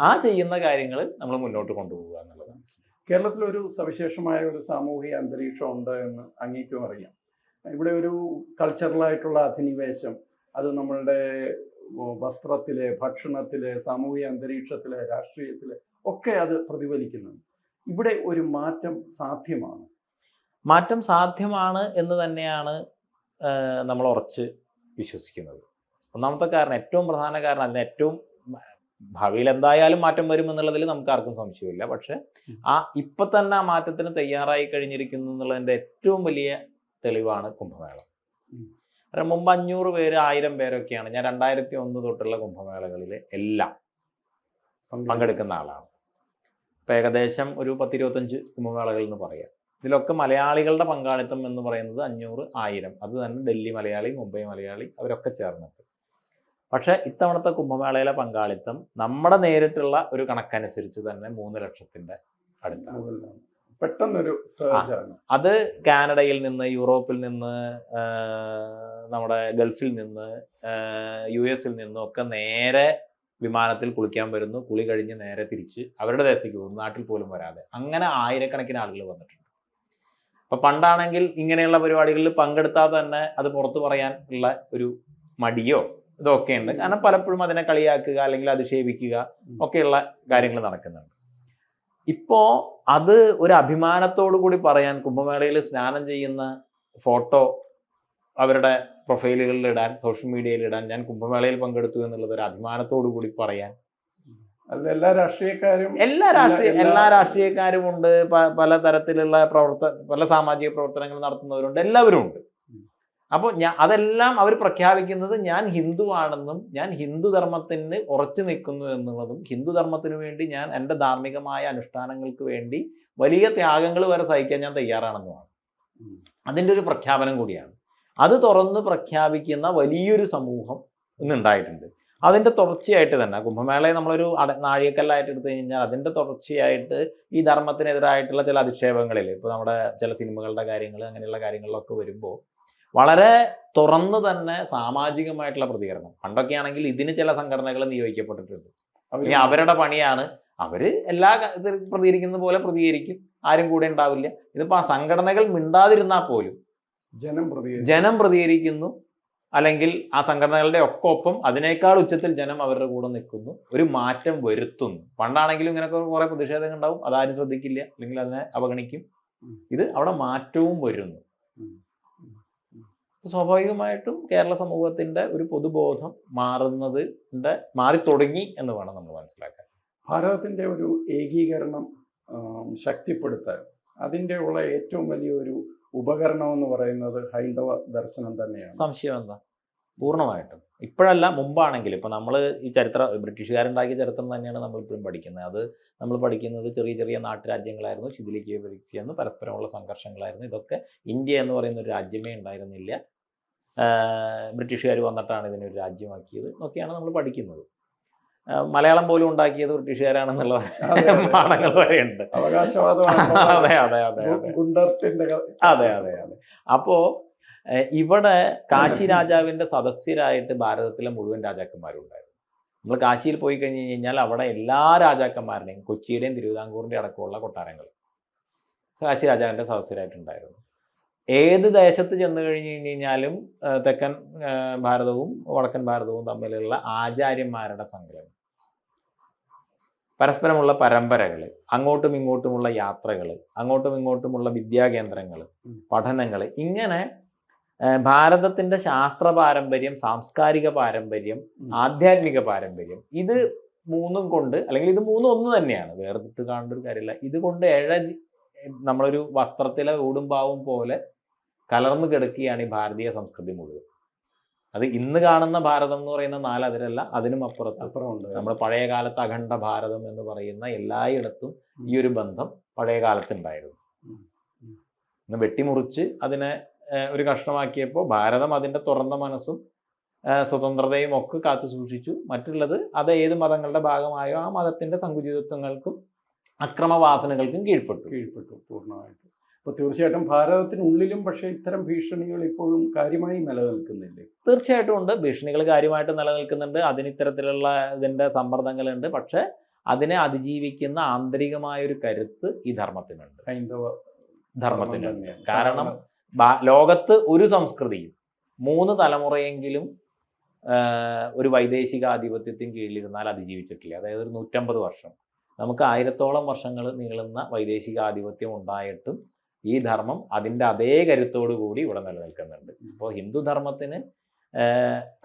ആ ചെയ്യുന്ന കാര്യങ്ങൾ നമ്മൾ മുന്നോട്ട് കൊണ്ടുപോകുക എന്നുള്ളതാണ്. കേരളത്തിലൊരു സവിശേഷമായ ഒരു സാമൂഹിക അന്തരീക്ഷം ഉണ്ട് എന്ന് അങ്ങേക്കും അറിയാം. ഇവിടെ ഒരു കൾച്ചറലായിട്ടുള്ള അധിനിവേശം അത് നമ്മളുടെ വസ്ത്രത്തിലെ, ഭക്ഷണത്തിലെ, സാമൂഹിക അന്തരീക്ഷത്തിലെ, രാഷ്ട്രീയത്തിലെ ഒക്കെ അത് പ്രതിഫലിക്കുന്നുണ്ട്. ഇവിടെ ഒരു മാറ്റം സാധ്യമാണ്. മാറ്റം സാധ്യമാണ് എന്ന് തന്നെയാണ് നമ്മൾ ഉറച്ച് വിശ്വസിക്കുന്നത്. ഒന്നാമത്തെ കാരണം, ഏറ്റവും പ്രധാന കാരണം, അതിന് ഏറ്റവും ഭാവിയിൽ എന്തായാലും മാറ്റം വരും എന്നുള്ളതിൽ നമുക്ക് ആർക്കും സംശയമില്ല. പക്ഷെ ഇപ്പം തന്നെ ആ മാറ്റത്തിന് തയ്യാറായി കഴിഞ്ഞിരിക്കുന്നു എന്നുള്ളതിൻ്റെ ഏറ്റവും വലിയ തെളിവാണ് കുംഭമേള. കാരണം മുമ്പ് 500 പേര് 1000 പേരൊക്കെയാണ്. ഞാൻ 2001 തൊട്ടുള്ള കുംഭമേളകളിൽ എല്ലാം പങ്കെടുക്കുന്ന ആളാണ്. ഇപ്പം ഏകദേശം ഒരു 10-25 കുംഭമേളകൾ എന്ന് പറയാം. ഇതിലൊക്കെ മലയാളികളുടെ പങ്കാളിത്തം എന്ന് പറയുന്നത് 500, 1000. അത് തന്നെ ഡൽഹി മലയാളി, മുംബൈ മലയാളി അവരൊക്കെ ചേർന്നിട്ട്. പക്ഷേ ഇത്തവണത്തെ കുംഭമേളയിലെ പങ്കാളിത്തം നമ്മുടെ നേരിട്ടുള്ള ഒരു കണക്കനുസരിച്ച് തന്നെ 3 ലക്ഷത്തിൻ്റെ അടുത്താണ്. പെട്ടെന്നൊരു സർജാണ്. അത് കാനഡയിൽ നിന്ന്, യൂറോപ്പിൽ നിന്ന്, നമ്മുടെ ഗൾഫിൽ നിന്ന്, US നിന്നും ഒക്കെ നേരെ വിമാനത്തിൽ കുളിക്കാൻ വരുന്നു. കുളി കഴിഞ്ഞ് നേരെ തിരിച്ച് അവരുടെ ദേശത്തേക്ക് പോകുന്നു, നാട്ടിൽ പോലും വരാതെ. അങ്ങനെ ആയിരക്കണക്കിന് ആളുകൾ വന്നിട്ടുണ്ട്. അപ്പം പണ്ടാണെങ്കിൽ ഇങ്ങനെയുള്ള പരിപാടികളിൽ പങ്കെടുത്താൽ തന്നെ അത് പുറത്ത് പറയാൻ ഉള്ള ഒരു മടിയോ ഇതൊക്കെ ഉണ്ട്. കാരണം പലപ്പോഴും അതിനെ കളിയാക്കുക അല്ലെങ്കിൽ അധിക്ഷേപിക്കുക ഒക്കെയുള്ള കാര്യങ്ങൾ നടക്കുന്നുണ്ട്. ഇപ്പോൾ അത് ഒരു അഭിമാനത്തോടു കൂടി പറയാൻ, കുംഭമേളയിൽ സ്നാനം ചെയ്യുന്ന ഫോട്ടോ അവരുടെ പ്രൊഫൈലുകളിൽ ഇടാൻ, സോഷ്യൽ മീഡിയയിൽ ഇടാൻ, ഞാൻ കുംഭമേളയിൽ പങ്കെടുത്തു എന്നുള്ളത് ഒരു അഭിമാനത്തോടു കൂടി പറയാൻ എല്ലാ രാഷ്ട്രീയക്കാരും എല്ലാ രാഷ്ട്രീയക്കാരും ഉണ്ട്. പല തരത്തിലുള്ള പല സാമാജിക പ്രവർത്തനങ്ങൾ നടത്തുന്നവരുണ്ട്, എല്ലാവരും ഉണ്ട്. അപ്പോൾ അതെല്ലാം അവർ പ്രഖ്യാപിക്കുന്നത് ഞാൻ ഹിന്ദുവാണെന്നും ഞാൻ ഹിന്ദു ധർമ്മത്തിന് ഉറച്ചു നിൽക്കുന്നു എന്നുള്ളതും ഹിന്ദുധർമ്മത്തിന് വേണ്ടി ഞാൻ എൻ്റെ ധാർമ്മികമായ അനുഷ്ഠാനങ്ങൾക്ക് വേണ്ടി വലിയ ത്യാഗങ്ങൾ വരെ സഹിക്കാൻ ഞാൻ തയ്യാറാണെന്നുമാണ്. അതിൻ്റെ ഒരു പ്രഖ്യാപനം കൂടിയാണ്. അത് തുറന്ന് പ്രഖ്യാപിക്കുന്ന വലിയൊരു സമൂഹം ഇന്നുണ്ടായിട്ടുണ്ട്. അതിൻ്റെ തുടർച്ചയായിട്ട് തന്നെ കുംഭമേളയെ നമ്മളൊരു നാഴികക്കല്ലായിട്ട് എടുത്തു കഴിഞ്ഞാൽ അതിൻ്റെ തുടർച്ചയായിട്ട് ഈ ധർമ്മത്തിനെതിരായിട്ടുള്ള ചില അധിക്ഷേപങ്ങളിൽ, ഇപ്പോൾ നമ്മുടെ ചില സിനിമകളുടെ കാര്യങ്ങൾ അങ്ങനെയുള്ള കാര്യങ്ങളിലൊക്കെ വരുമ്പോൾ വളരെ തുറന്ന് തന്നെ സാമാജികമായിട്ടുള്ള പ്രതികരണം. പണ്ടൊക്കെ ആണെങ്കിൽ ഇതിന് ചില സംഘടനകൾ നിയോഗിക്കപ്പെട്ടിട്ടുണ്ട്. അവരുടെ പണിയാണ്, അവർ എല്ലാ പ്രതികരിക്കുന്ന പോലെ പ്രതികരിക്കും, ആരും കൂടെ ഉണ്ടാവില്ല. ഇതിപ്പോൾ ആ സംഘടനകൾ മിണ്ടാതിരുന്നാൽ പോലും ജനം പ്രതികരിക്കുന്നു, അല്ലെങ്കിൽ ആ സംഘടനകളുടെ ഒക്കെ ഒപ്പം അതിനേക്കാൾ ഉച്ചത്തിൽ ജനം അവരുടെ കൂടെ നിൽക്കുന്നു, ഒരു മാറ്റം വരുത്തുന്നു. പണ്ടാണെങ്കിലും ഇങ്ങനെയൊക്കെ കുറേ പ്രതിഷേധങ്ങൾ ഉണ്ടാവും, അതാരും ശ്രദ്ധിക്കില്ല അല്ലെങ്കിൽ അതിനെ അവഗണിക്കും. ഇത് അവിടെ മാറ്റവും വരുന്നു. സ്വാഭാവികമായിട്ടും കേരള സമൂഹത്തിൻ്റെ ഒരു പൊതുബോധം മാറി തുടങ്ങി എന്ന് വേണം നമ്മൾ മനസ്സിലാക്കാൻ. ഭാരതത്തിൻ്റെ ഒരു ഏകീകരണം ശക്തിപ്പെടുത്താൻ അതിൻ്റെ ഉള്ള ഏറ്റവും വലിയൊരു ഉപകരണം എന്ന് പറയുന്നത് ഹൈന്ദവ ദർശനം തന്നെയാണ്. സംശയം എന്താ? പൂർണ്ണമായിട്ടും. ഇപ്പോഴല്ല, മുമ്പാണെങ്കിലും. ഇപ്പോൾ നമ്മൾ ഈ ബ്രിട്ടീഷുകാരുണ്ടാക്കിയ ചരിത്രം തന്നെയാണ് നമ്മളിപ്പോഴും പഠിക്കുന്നത്. അത് നമ്മൾ പഠിക്കുന്നത് ചെറിയ ചെറിയ നാട്ടുരാജ്യങ്ങളായിരുന്നു, ശിഥിലീകരിക്കുന്നു, പരസ്പരമുള്ള സംഘർഷങ്ങളായിരുന്നു. ഇതൊക്കെ ഇന്ത്യ എന്ന് പറയുന്ന ഒരു രാജ്യമേ ഉണ്ടായിരുന്നില്ല, ബ്രിട്ടീഷുകാർ വന്നിട്ടാണ് ഇതിനൊരു രാജ്യമാക്കിയത് എന്നൊക്കെയാണ് നമ്മൾ പഠിക്കുന്നത്. മലയാളം പോലും ഉണ്ടാക്കിയത് ബ്രിട്ടീഷുകാരാണെന്നുള്ള പാഠങ്ങൾ വരെയുണ്ട്. അതെ അതെ അതെ അതെ അതെ അതെ. അപ്പോൾ ഇവിടെ കാശി രാജാവിൻ്റെ സദസ്യരായിട്ട് ഭാരതത്തിലെ മുഴുവൻ രാജാക്കന്മാരും ഉണ്ടായിരുന്നു. നമ്മൾ കാശിയിൽ പോയി കഴിഞ്ഞ് കഴിഞ്ഞാൽ അവിടെ എല്ലാ രാജാക്കന്മാരുടെയും, കൊച്ചിയുടെയും തിരുവിതാംകൂറിൻ്റെ അടക്കമുള്ള കൊട്ടാരങ്ങൾ കാശി രാജാവിൻ്റെ സദസ്യരായിട്ടുണ്ടായിരുന്നു. ഏത് ദേശത്ത് ചെന്ന് കഴിഞ്ഞ് കഴിഞ്ഞാലും തെക്കൻ ഭാരതവും വടക്കൻ ഭാരതവും തമ്മിലുള്ള ആചാര്യന്മാരുടെ സങ്കലനം, പരസ്പരമുള്ള പരമ്പരകൾ, അങ്ങോട്ടും ഇങ്ങോട്ടുമുള്ള യാത്രകൾ, അങ്ങോട്ടും ഇങ്ങോട്ടുമുള്ള വിദ്യാകേന്ദ്രങ്ങൾ, പഠനങ്ങൾ, ഇങ്ങനെ ഭാരതത്തിൻ്റെ ശാസ്ത്ര പാരമ്പര്യം, സാംസ്കാരിക പാരമ്പര്യം, ആധ്യാത്മിക പാരമ്പര്യം, ഇത് മൂന്നും കൊണ്ട്, അല്ലെങ്കിൽ ഇത് മൂന്നും ഒന്ന് തന്നെയാണ്, വേർതിട്ട് കാണേണ്ട ഒരു കാര്യമില്ല. ഇതുകൊണ്ട് നമ്മളൊരു വസ്ത്രത്തിലെ ഊടുംപാവും പോലെ കലർന്നു കിടക്കുകയാണ് ഈ ഭാരതീയ സംസ്കൃതി മുഴുവൻ. അത് ഇന്ന് കാണുന്ന ഭാരതം എന്ന് പറയുന്ന 4 അതിരല്ല, അതിനും അപ്പുറമുണ്ട്. നമ്മൾ പഴയ കാലത്ത് അഖണ്ഡ ഭാരതം എന്ന് പറയുന്ന എല്ലായിടത്തും ഈ ഒരു ബന്ധം പഴയ കാലത്തുണ്ടായിരുന്നു. ഇന്ന് വെട്ടിമുറിച്ച് അതിനെ ഒരു കഷ്ണമാക്കിയപ്പോൾ ഭാരതം അതിൻ്റെ തുറന്ന മനസ്സും സ്വതന്ത്രതയും ഒക്കെ കാത്തു സൂക്ഷിച്ചു. മറ്റുള്ളത് അത് ഏത് മതങ്ങളുടെ ഭാഗമായോ ആ മതത്തിൻ്റെ സങ്കുചിതത്വങ്ങൾക്കും അക്രമവാസനകൾക്കും കീഴ്പ്പെട്ടു പൂർണ്ണമായിട്ടും. അപ്പോൾ തീർച്ചയായിട്ടും ഭാരതത്തിനുള്ളിലും പക്ഷേ ഇത്തരം ഭീഷണികൾ ഇപ്പോഴും കാര്യമായി നിലനിൽക്കുന്നില്ലേ? തീർച്ചയായിട്ടും ഉണ്ട്. ഭീഷണികൾ കാര്യമായിട്ട് നിലനിൽക്കുന്നുണ്ട്. അതിന് ഇത്തരത്തിലുള്ള ഇതിൻ്റെ സമ്മർദ്ദങ്ങളുണ്ട്. പക്ഷേ അതിനെ അതിജീവിക്കുന്ന ആന്തരികമായൊരു കരുത്ത് ഈ ധർമ്മത്തിനുണ്ട്. ഹൈന്ദവ ധർമ്മത്തിനുണ്ട്. തന്നെയാണ്. കാരണം ലോകത്ത് ഒരു സംസ്കൃതിയും 3 തലമുറയെങ്കിലും ഒരു വൈദേശിക ആധിപത്യത്തിന് കീഴിലിരുന്നാൽ അതിജീവിച്ചിട്ടില്ല. അതായത് ഒരു 150 വർഷം. നമുക്ക് 1000ഓളം വർഷങ്ങൾ നീളുന്ന വൈദേശിക ആധിപത്യം ഉണ്ടായിട്ടും ഈ ധർമ്മം അതിൻ്റെ അതേ കരുത്തോടു കൂടി ഇവിടെ നിലനിൽക്കുന്നുണ്ട്. അപ്പോൾ ഹിന്ദുധർമ്മത്തിന്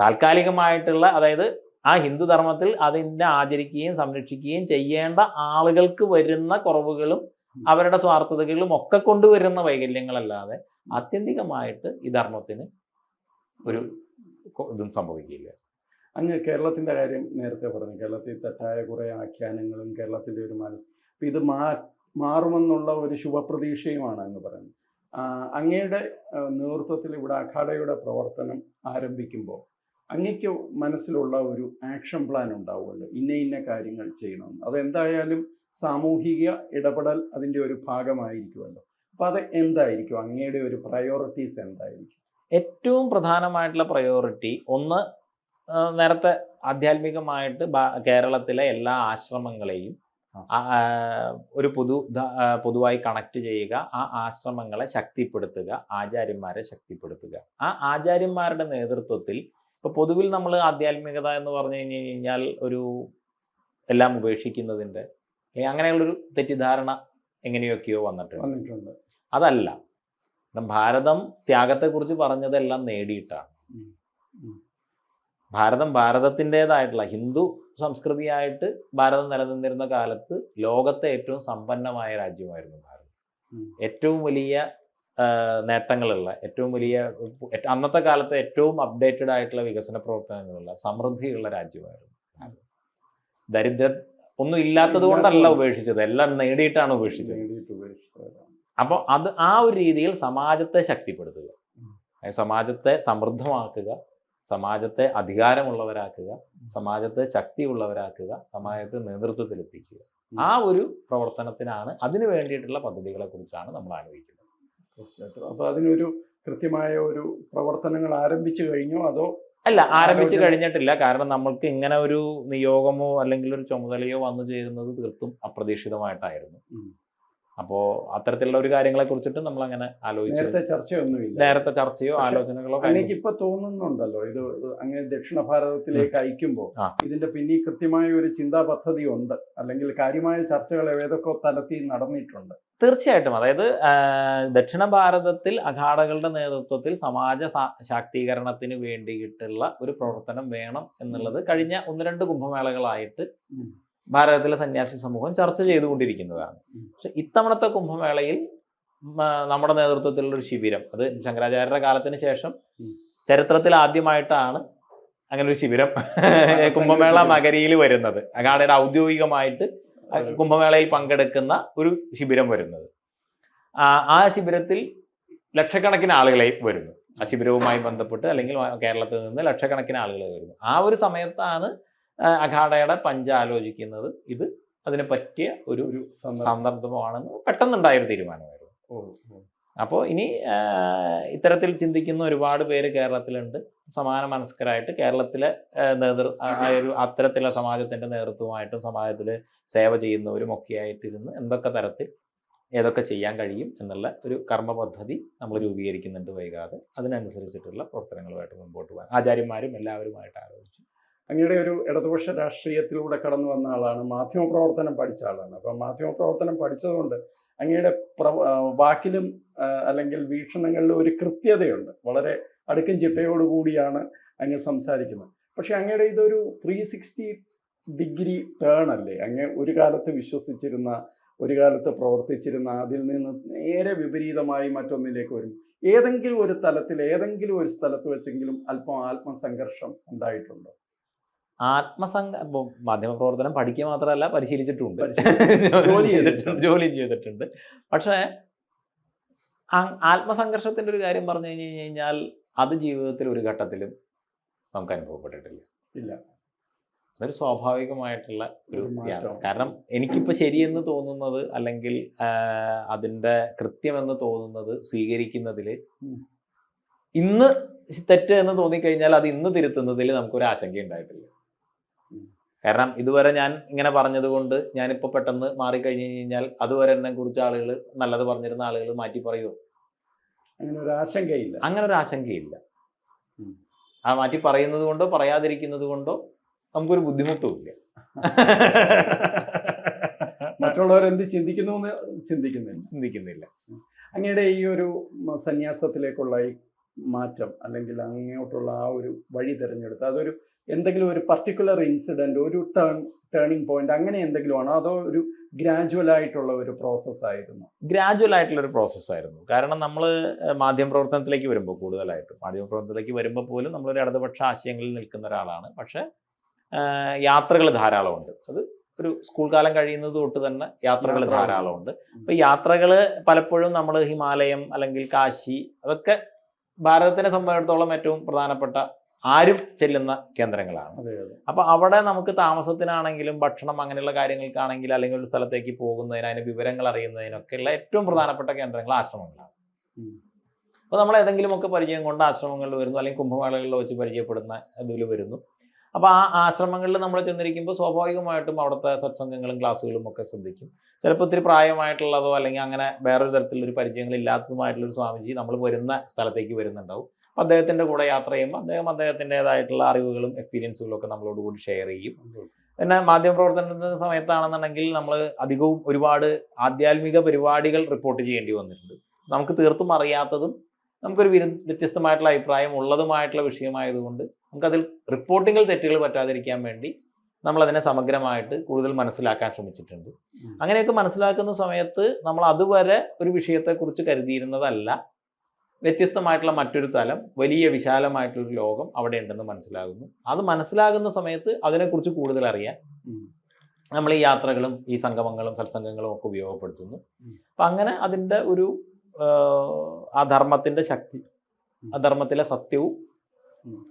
താൽക്കാലികമായിട്ടുള്ള, അതായത് ആ ഹിന്ദുധർമ്മത്തിൽ അതിൻ്റെ ആചരിക്കുകയും സംരക്ഷിക്കുകയും ചെയ്യേണ്ട ആളുകൾക്ക് വരുന്ന കുറവുകളും അവരുടെ സ്വാർത്ഥതകളും ഒക്കെ കൊണ്ടുവരുന്ന വൈകല്യങ്ങളല്ലാതെ ആത്യന്തികമായിട്ട് ഈ ധർമ്മത്തിന് ഒരു ഇതും സംഭവിക്കില്ല. അങ്ങ് കേരളത്തിൻ്റെ കാര്യം നേരത്തെ പറഞ്ഞു. കേരളത്തിൽ തെറ്റായ കുറേ ആഖ്യാനങ്ങളും കേരളത്തിൻ്റെ ഒരു അപ്പം ഇത് മാറുമെന്നുള്ള ഒരു ശുഭപ്രതീക്ഷയുമാണ് അങ്ങ് പറയുന്നത്. അങ്ങയുടെ നേതൃത്വത്തിൽ ഇവിടെ അഖാഡയുടെ പ്രവർത്തനം ആരംഭിക്കുമ്പോൾ അങ്ങയ്ക്ക് മനസ്സിലുള്ള ഒരു ആക്ഷൻ പ്ലാൻ ഉണ്ടാവുമല്ലോ, ഇന്ന കാര്യങ്ങൾ ചെയ്യണമെന്ന്. അതെന്തായാലും സാമൂഹിക ഇടപെടൽ അതിൻ്റെ ഒരു ഭാഗമായിരിക്കുമല്ലോ. അപ്പോൾ അത് എന്തായിരിക്കും അങ്ങയുടെ ഒരു പ്രയോറിറ്റീസ് എന്തായിരിക്കും? ഏറ്റവും പ്രധാനമായിട്ടുള്ള പ്രയോറിറ്റി ഒന്ന്, നേരത്തെ ആധ്യാത്മികമായിട്ട് കേരളത്തിലെ എല്ലാ ആശ്രമങ്ങളെയും ഒരു പൊതുവായി കണക്ട് ചെയ്യുക, ആ ആശ്രമങ്ങളെ ശക്തിപ്പെടുത്തുക, ആചാര്യന്മാരെ ശക്തിപ്പെടുത്തുക. ആ ആചാര്യന്മാരുടെ നേതൃത്വത്തിൽ ഇപ്പോൾ പൊതുവിൽ നമ്മൾ ആധ്യാത്മികത എന്ന് പറഞ്ഞു കഴിഞ്ഞാൽ ഒരു എല്ലാം ഉപേക്ഷിക്കുന്നതിൻ്റെ അങ്ങനെയുള്ളൊരു തെറ്റിദ്ധാരണ എങ്ങനെയൊക്കെയോ വന്നിട്ടുണ്ട്. അതല്ല, ഭാരതം ത്യാഗത്തെക്കുറിച്ച് പറഞ്ഞതെല്ലാം നേടിയിട്ടാണ്. ഭാരതത്തിൻ്റെതായിട്ടുള്ള ഹിന്ദു സംസ്കൃതിയായിട്ട് ഭാരതം നിലനിന്നിരുന്ന കാലത്ത് ലോകത്തെ ഏറ്റവും സമ്പന്നമായ രാജ്യമായിരുന്നു ഭാരതം. ഏറ്റവും വലിയ നേട്ടങ്ങളുള്ള, ഏറ്റവും വലിയ അന്നത്തെ കാലത്ത് ഏറ്റവും അപ്ഡേറ്റഡ് ആയിട്ടുള്ള വികസന പ്രവർത്തനങ്ങളുള്ള സമൃദ്ധിയുള്ള രാജ്യമായിരുന്നു ഭാരതം. ദരിദ്ര ഒന്നും ഇല്ലാത്തത് കൊണ്ടല്ല ഉപേക്ഷിച്ചത്, എല്ലാം നേടിയിട്ടാണ് ഉപേക്ഷിച്ചത്. അപ്പോൾ ആ ഒരു രീതിയിൽ സമാജത്തെ ശക്തിപ്പെടുത്തുക, സമാജത്തെ സമൃദ്ധമാക്കുക, സമാജത്തെ അധികാരമുള്ളവരാക്കുക, സമാജത്തെ ശക്തിയുള്ളവരാക്കുക, സമാജത്തെ നേതൃത്വത്തിലെത്തിക്കുക. ആ ഒരു പ്രവർത്തനത്തിനാണ്, അതിനു വേണ്ടിയിട്ടുള്ള പദ്ധതികളെ കുറിച്ചാണ് നമ്മൾ ആലോചിക്കുന്നത്. തീർച്ചയായിട്ടും. അപ്പോൾ അതിനൊരു കൃത്യമായ ഒരു പ്രവർത്തനങ്ങൾ ആരംഭിച്ചു കഴിഞ്ഞോ അതോ? അല്ല, ആരംഭിച്ചു കഴിഞ്ഞിട്ടില്ല. കാരണം നമ്മൾക്ക് ഇങ്ങനെ ഒരു നിയോഗമോ അല്ലെങ്കിൽ ഒരു ചുമതലയോ വന്നു ചേരുന്നത് തീർത്തും അപ്രതീക്ഷിതമായിട്ടായിരുന്നു. അപ്പോൾ അത്തരത്തിലുള്ള ഒരു കാര്യങ്ങളെ കുറിച്ചിട്ട് നമ്മൾ അങ്ങനെ ആലോചിച്ചു. നേരത്തെ ചർച്ചയോ ആലോചനകളോ എനിക്ക് ഇപ്പൊ തോന്നുന്നുണ്ടല്ലോ, ഇത് അങ്ങനെ ദക്ഷിണ ഭാരതത്തിലേക്ക് അയക്കുമ്പോൾ ഇതിന്റെ പിന്നിൽ കൃത്യമായ ഒരു ചിന്താ പദ്ധതി ഉണ്ട്, അല്ലെങ്കിൽ കാര്യമായ ചർച്ചകൾ ഏതൊക്കെ തലത്തിൽ നടന്നിട്ടുണ്ട്. തീർച്ചയായിട്ടും. അതായത് ദക്ഷിണ ഭാരതത്തിൽ അഖാഡകളുടെ നേതൃത്വത്തിൽ സമാജ ശാക്തീകരണത്തിന് വേണ്ടിയിട്ടുള്ള ഒരു പ്രവർത്തനം വേണം എന്നുള്ളത് കഴിഞ്ഞ 1-2 കുംഭമേളകളായിട്ട് ഭാരതത്തിലെ സന്യാസി സമൂഹം ചർച്ച ചെയ്തുകൊണ്ടിരിക്കുന്നതാണ്. പക്ഷെ ഇത്തവണത്തെ കുംഭമേളയിൽ നമ്മുടെ നേതൃത്വത്തിലുള്ള ഒരു ശിബിരം, അത് ശങ്കരാചാര്യരുടെ കാലത്തിന് ശേഷം ചരിത്രത്തിൽ ആദ്യമായിട്ടാണ് അങ്ങനെ ഒരു ശിബിരം കുംഭമേള നഗരിയിൽ വരുന്നത്. അഖാഡയുടെ ഔദ്യോഗികമായിട്ട് കുംഭമേളയിൽ പങ്കെടുക്കുന്ന ഒരു ശിബിരം വരുന്നത്. ആ ശിബിരത്തിൽ ലക്ഷക്കണക്കിന് ആളുകളെ വരുന്നു. ആ ശിബിരവുമായി ബന്ധപ്പെട്ട് അല്ലെങ്കിൽ കേരളത്തിൽ നിന്ന് ലക്ഷക്കണക്കിന് ആളുകൾ വരുന്നു. ആ ഒരു സമയത്താണ് അഖാഡയുടെ പഞ്ച ആലോചിക്കുന്നത് ഇത് അതിന് പറ്റിയ ഒരു സന്ദർഭമാണെന്ന് പെട്ടെന്നുണ്ടായൊരു തീരുമാനമായിരുന്നു. അപ്പോൾ ഇനി ഇത്തരത്തിൽ ചിന്തിക്കുന്ന ഒരുപാട് പേര് കേരളത്തിലുണ്ട്. സമാന മനസ്കരായിട്ട് കേരളത്തിലെ അത്തരത്തിലുള്ള സമാജത്തിൻ്റെ നേതൃത്വമായിട്ടും സമാജത്തിൽ സേവ ചെയ്യുന്നവരും ഒക്കെ ആയിട്ടിരുന്ന് എന്തൊക്കെ തരത്തിൽ ഏതൊക്കെ ചെയ്യാൻ കഴിയും എന്നുള്ള ഒരു കർമ്മ പദ്ധതി നമ്മൾ രൂപീകരിക്കുന്നുണ്ട് വൈകാതെ. അതിനനുസരിച്ചിട്ടുള്ള പ്രവർത്തനങ്ങളുമായിട്ട് മുമ്പോട്ട് പോകാൻ ആചാര്യന്മാരും എല്ലാവരുമായിട്ട് ആലോചിച്ചു. അങ്ങയുടെ ഒരു ഇടതുപക്ഷ രാഷ്ട്രീയത്തിലൂടെ കടന്നു വന്ന ആളാണ്, മാധ്യമപ്രവർത്തനം പഠിച്ച ആളാണ്. അപ്പം മാധ്യമപ്രവർത്തനം പഠിച്ചതുകൊണ്ട് അങ്ങയുടെ വാക്കിലും അല്ലെങ്കിൽ വീക്ഷണങ്ങളിലും ഒരു കൃത്യതയുണ്ട്. വളരെ അടുക്കും ചിട്ടയോടുകൂടിയാണ് അങ്ങ് സംസാരിക്കുന്നത്. പക്ഷെ അങ്ങയുടെ ഇതൊരു 360 ഡിഗ്രി ടേൺ അല്ലേ? അങ്ങ് ഒരു കാലത്ത് വിശ്വസിച്ചിരുന്ന, ഒരു കാലത്ത് പ്രവർത്തിച്ചിരുന്ന അതിൽ നിന്ന് നേരെ വിപരീതമായി മറ്റൊന്നിലേക്ക് വരും. ഏതെങ്കിലും ഒരു തലത്തിൽ ഏതെങ്കിലും ഒരു സ്ഥലത്ത് വെച്ചെങ്കിലും അല്പം ആത്മസംഘർഷം ഉണ്ടായിട്ടുണ്ടോ? മാധ്യമപ്രവർത്തനം പഠിക്കുക മാത്രമല്ല, പരിശീലിച്ചിട്ടുണ്ട്, ജോലി ചെയ്തിട്ടുണ്ട്. പക്ഷേ ആത്മസംഘർഷത്തിൻ്റെ ഒരു കാര്യം പറഞ്ഞു കഴിഞ്ഞാൽ അത് ജീവിതത്തിൽ ഒരു ഘട്ടത്തിലും നമുക്ക് അനുഭവപ്പെട്ടിട്ടില്ല. അതൊരു സ്വാഭാവികമായിട്ടുള്ള ഒരു ഒരു മാറ്റം. യാത്ര. കാരണം എനിക്കിപ്പോൾ ശരിയെന്ന് തോന്നുന്നത് അല്ലെങ്കിൽ അതിൻ്റെ കൃത്യമെന്ന് തോന്നുന്നത് സ്വീകരിക്കുന്നതിൽ ഉം. ഇന്ന് തെറ്റ് എന്ന് തോന്നിക്കഴിഞ്ഞാൽ അത് ഇന്ന് തിരുത്തുന്നതിൽ നമുക്കൊരു ആശങ്ക ഉണ്ടായിട്ടില്ല. ഉം. കാരണം ഇതുവരെ ഞാൻ ഇങ്ങനെ പറഞ്ഞതുകൊണ്ട് ഞാനിപ്പോൾ പെട്ടെന്ന് മാറിക്കഴിഞ്ഞ് കഴിഞ്ഞാൽ അതുവരെ എന്നെ കുറിച്ച് ആളുകൾ നല്ലത് പറഞ്ഞിരുന്ന ആളുകൾ മാറ്റി പറയുമോ? അങ്ങനെ ഒരു ആശങ്കയില്ല. അങ്ങനെ ഒരു ആശങ്കയില്ല. ഉം. ആ മാറ്റി പറയുന്നത് കൊണ്ടോ പറയാതിരിക്കുന്നത് കൊണ്ടോ നമുക്കൊരു ബുദ്ധിമുട്ടുമില്ല. മറ്റുള്ളവരെന്ത് ചിന്തിക്കുന്നു എന്ന് ചിന്തിക്കുന്നില്ല. ചിന്തിക്കുന്നില്ല. അങ്ങയുടെ ഈ ഒരു സന്യാസത്തിലേക്കുള്ള ഈ മാറ്റം അല്ലെങ്കിൽ അങ്ങോട്ടുള്ള ആ ഒരു വഴി തിരഞ്ഞെടുത്ത് അതൊരു എന്തെങ്കിലും ഒരു പർട്ടിക്കുലർ ഇൻസിഡൻറ്റ്, ഒരു ടേണിംഗ് പോയിന്റ് അങ്ങനെ എന്തെങ്കിലും ആണോ, അതോ ഒരു ഗ്രാജുവൽ ആയിട്ടുള്ള ഒരു പ്രോസസ്സ് ആയിരുന്നു? ഗ്രാജുവൽ ആയിട്ടുള്ളൊരു പ്രോസസ്സായിരുന്നു. കാരണം നമ്മൾ മാധ്യമപ്രവർത്തനത്തിലേക്ക് വരുമ്പോൾ കൂടുതലായിട്ടും മാധ്യമപ്രവർത്തനത്തിലേക്ക് വരുമ്പോൾ പോലും നമ്മളൊരു ഇടതുപക്ഷ ആശയങ്ങളിൽ നിൽക്കുന്ന ഒരാളാണ്. പക്ഷേ യാത്രകൾ ധാരാളമുണ്ട്. അത് ഒരു സ്കൂൾ കാലം കഴിയുന്നത് തൊട്ട് തന്നെ യാത്രകൾ ധാരാളമുണ്ട്. അപ്പോൾ യാത്രകൾ പലപ്പോഴും നമ്മൾ ഹിമാലയം അല്ലെങ്കിൽ കാശി അതൊക്കെ ഭാരതത്തിനെ സംബന്ധിച്ചിടത്തോളം ഏറ്റവും പ്രധാനപ്പെട്ട ആരും ചെല്ലുന്ന കേന്ദ്രങ്ങളാണ്. അതെ അതെ. അപ്പോൾ അവിടെ നമുക്ക് താമസത്തിനാണെങ്കിലും ഭക്ഷണം അങ്ങനെയുള്ള കാര്യങ്ങൾക്കാണെങ്കിലും അല്ലെങ്കിൽ ഒരു സ്ഥലത്തേക്ക് പോകുന്നതിന് അതിന് വിവരങ്ങൾ അറിയുന്നതിനൊക്കെയുള്ള ഏറ്റവും പ്രധാനപ്പെട്ട കേന്ദ്രങ്ങൾ ആശ്രമങ്ങളാണ്. അപ്പോൾ നമ്മൾ ഏതെങ്കിലുമൊക്കെ പരിചയം കൊണ്ട് ആശ്രമങ്ങളിൽ വരുന്നു, അല്ലെങ്കിൽ കുംഭമേളകളിൽ വെച്ച് പരിചയപ്പെടുന്ന ഇതിൽ വരുന്നു. അപ്പോൾ ആ ആശ്രമങ്ങളിൽ നമ്മൾ ചെന്നിരിക്കുമ്പോൾ സ്വാഭാവികമായിട്ടും അവിടുത്തെ സത്സംഗങ്ങളും ക്ലാസ്സുകളും ഒക്കെ ശ്രദ്ധിക്കും. ചിലപ്പോൾ ഒത്തിരി പ്രായമായിട്ടുള്ളതോ അല്ലെങ്കിൽ അങ്ങനെ വേറൊരു തരത്തിലൊരു പരിചയങ്ങളില്ലാത്തതുമായിട്ടുള്ളൊരു സ്വാമിജി നമ്മൾ വരുന്ന സ്ഥലത്തേക്ക് വരുന്നുണ്ടാവും. അപ്പോൾ അദ്ദേഹത്തിൻ്റെ കൂടെ യാത്ര ചെയ്യുമ്പോൾ അദ്ദേഹത്തിൻ്റേതായിട്ടുള്ള അറിവുകളും എക്സ്പീരിയൻസുകളും ഒക്കെ നമ്മളോട് കൂടി ഷെയർ ചെയ്യും. പിന്നെ മാധ്യമപ്രവർത്തനത്തിൻ്റെ സമയത്താണെന്നുണ്ടെങ്കിൽ നമ്മൾ അധികവും ഒരുപാട് ആധ്യാത്മിക പരിപാടികൾ റിപ്പോർട്ട് ചെയ്യേണ്ടി വന്നിട്ടുണ്ട്. നമുക്ക് തീർത്തും അറിയാത്തതും നമുക്കൊരു വ്യത്യസ്തമായിട്ടുള്ള അഭിപ്രായം ഉള്ളതുമായിട്ടുള്ള വിഷയമായതുകൊണ്ട് നമുക്കതിൽ റിപ്പോർട്ടിങ്ങിൽ തെറ്റുകൾ പറ്റാതിരിക്കാൻ വേണ്ടി നമ്മളതിനെ സമഗ്രമായിട്ട് കൂടുതൽ മനസ്സിലാക്കാൻ ശ്രമിച്ചിട്ടുണ്ട്. അങ്ങനെയൊക്കെ മനസ്സിലാക്കുന്ന സമയത്ത് നമ്മൾ അതുവരെ ഒരു വിഷയത്തെക്കുറിച്ച് കരുതിയിരുന്നതല്ല, വ്യത്യസ്തമായിട്ടുള്ള മറ്റൊരു തലം, വലിയ വിശാലമായിട്ടൊരു ലോകം അവിടെ ഉണ്ടെന്ന് മനസ്സിലാകുന്നു. അത് മനസ്സിലാകുന്ന സമയത്ത് അതിനെക്കുറിച്ച് കൂടുതൽ അറിയാൻ നമ്മൾ ഈ യാത്രകളും ഈ സംഗമങ്ങളും സത്സംഗങ്ങളും ഒക്കെ ഉപയോഗപ്പെടുത്തുന്നു. അപ്പം അങ്ങനെ അതിൻ്റെ ഒരു ആ ധർമ്മത്തിൻ്റെ ശക്തി, ആ ധർമ്മത്തിലെ സത്യവും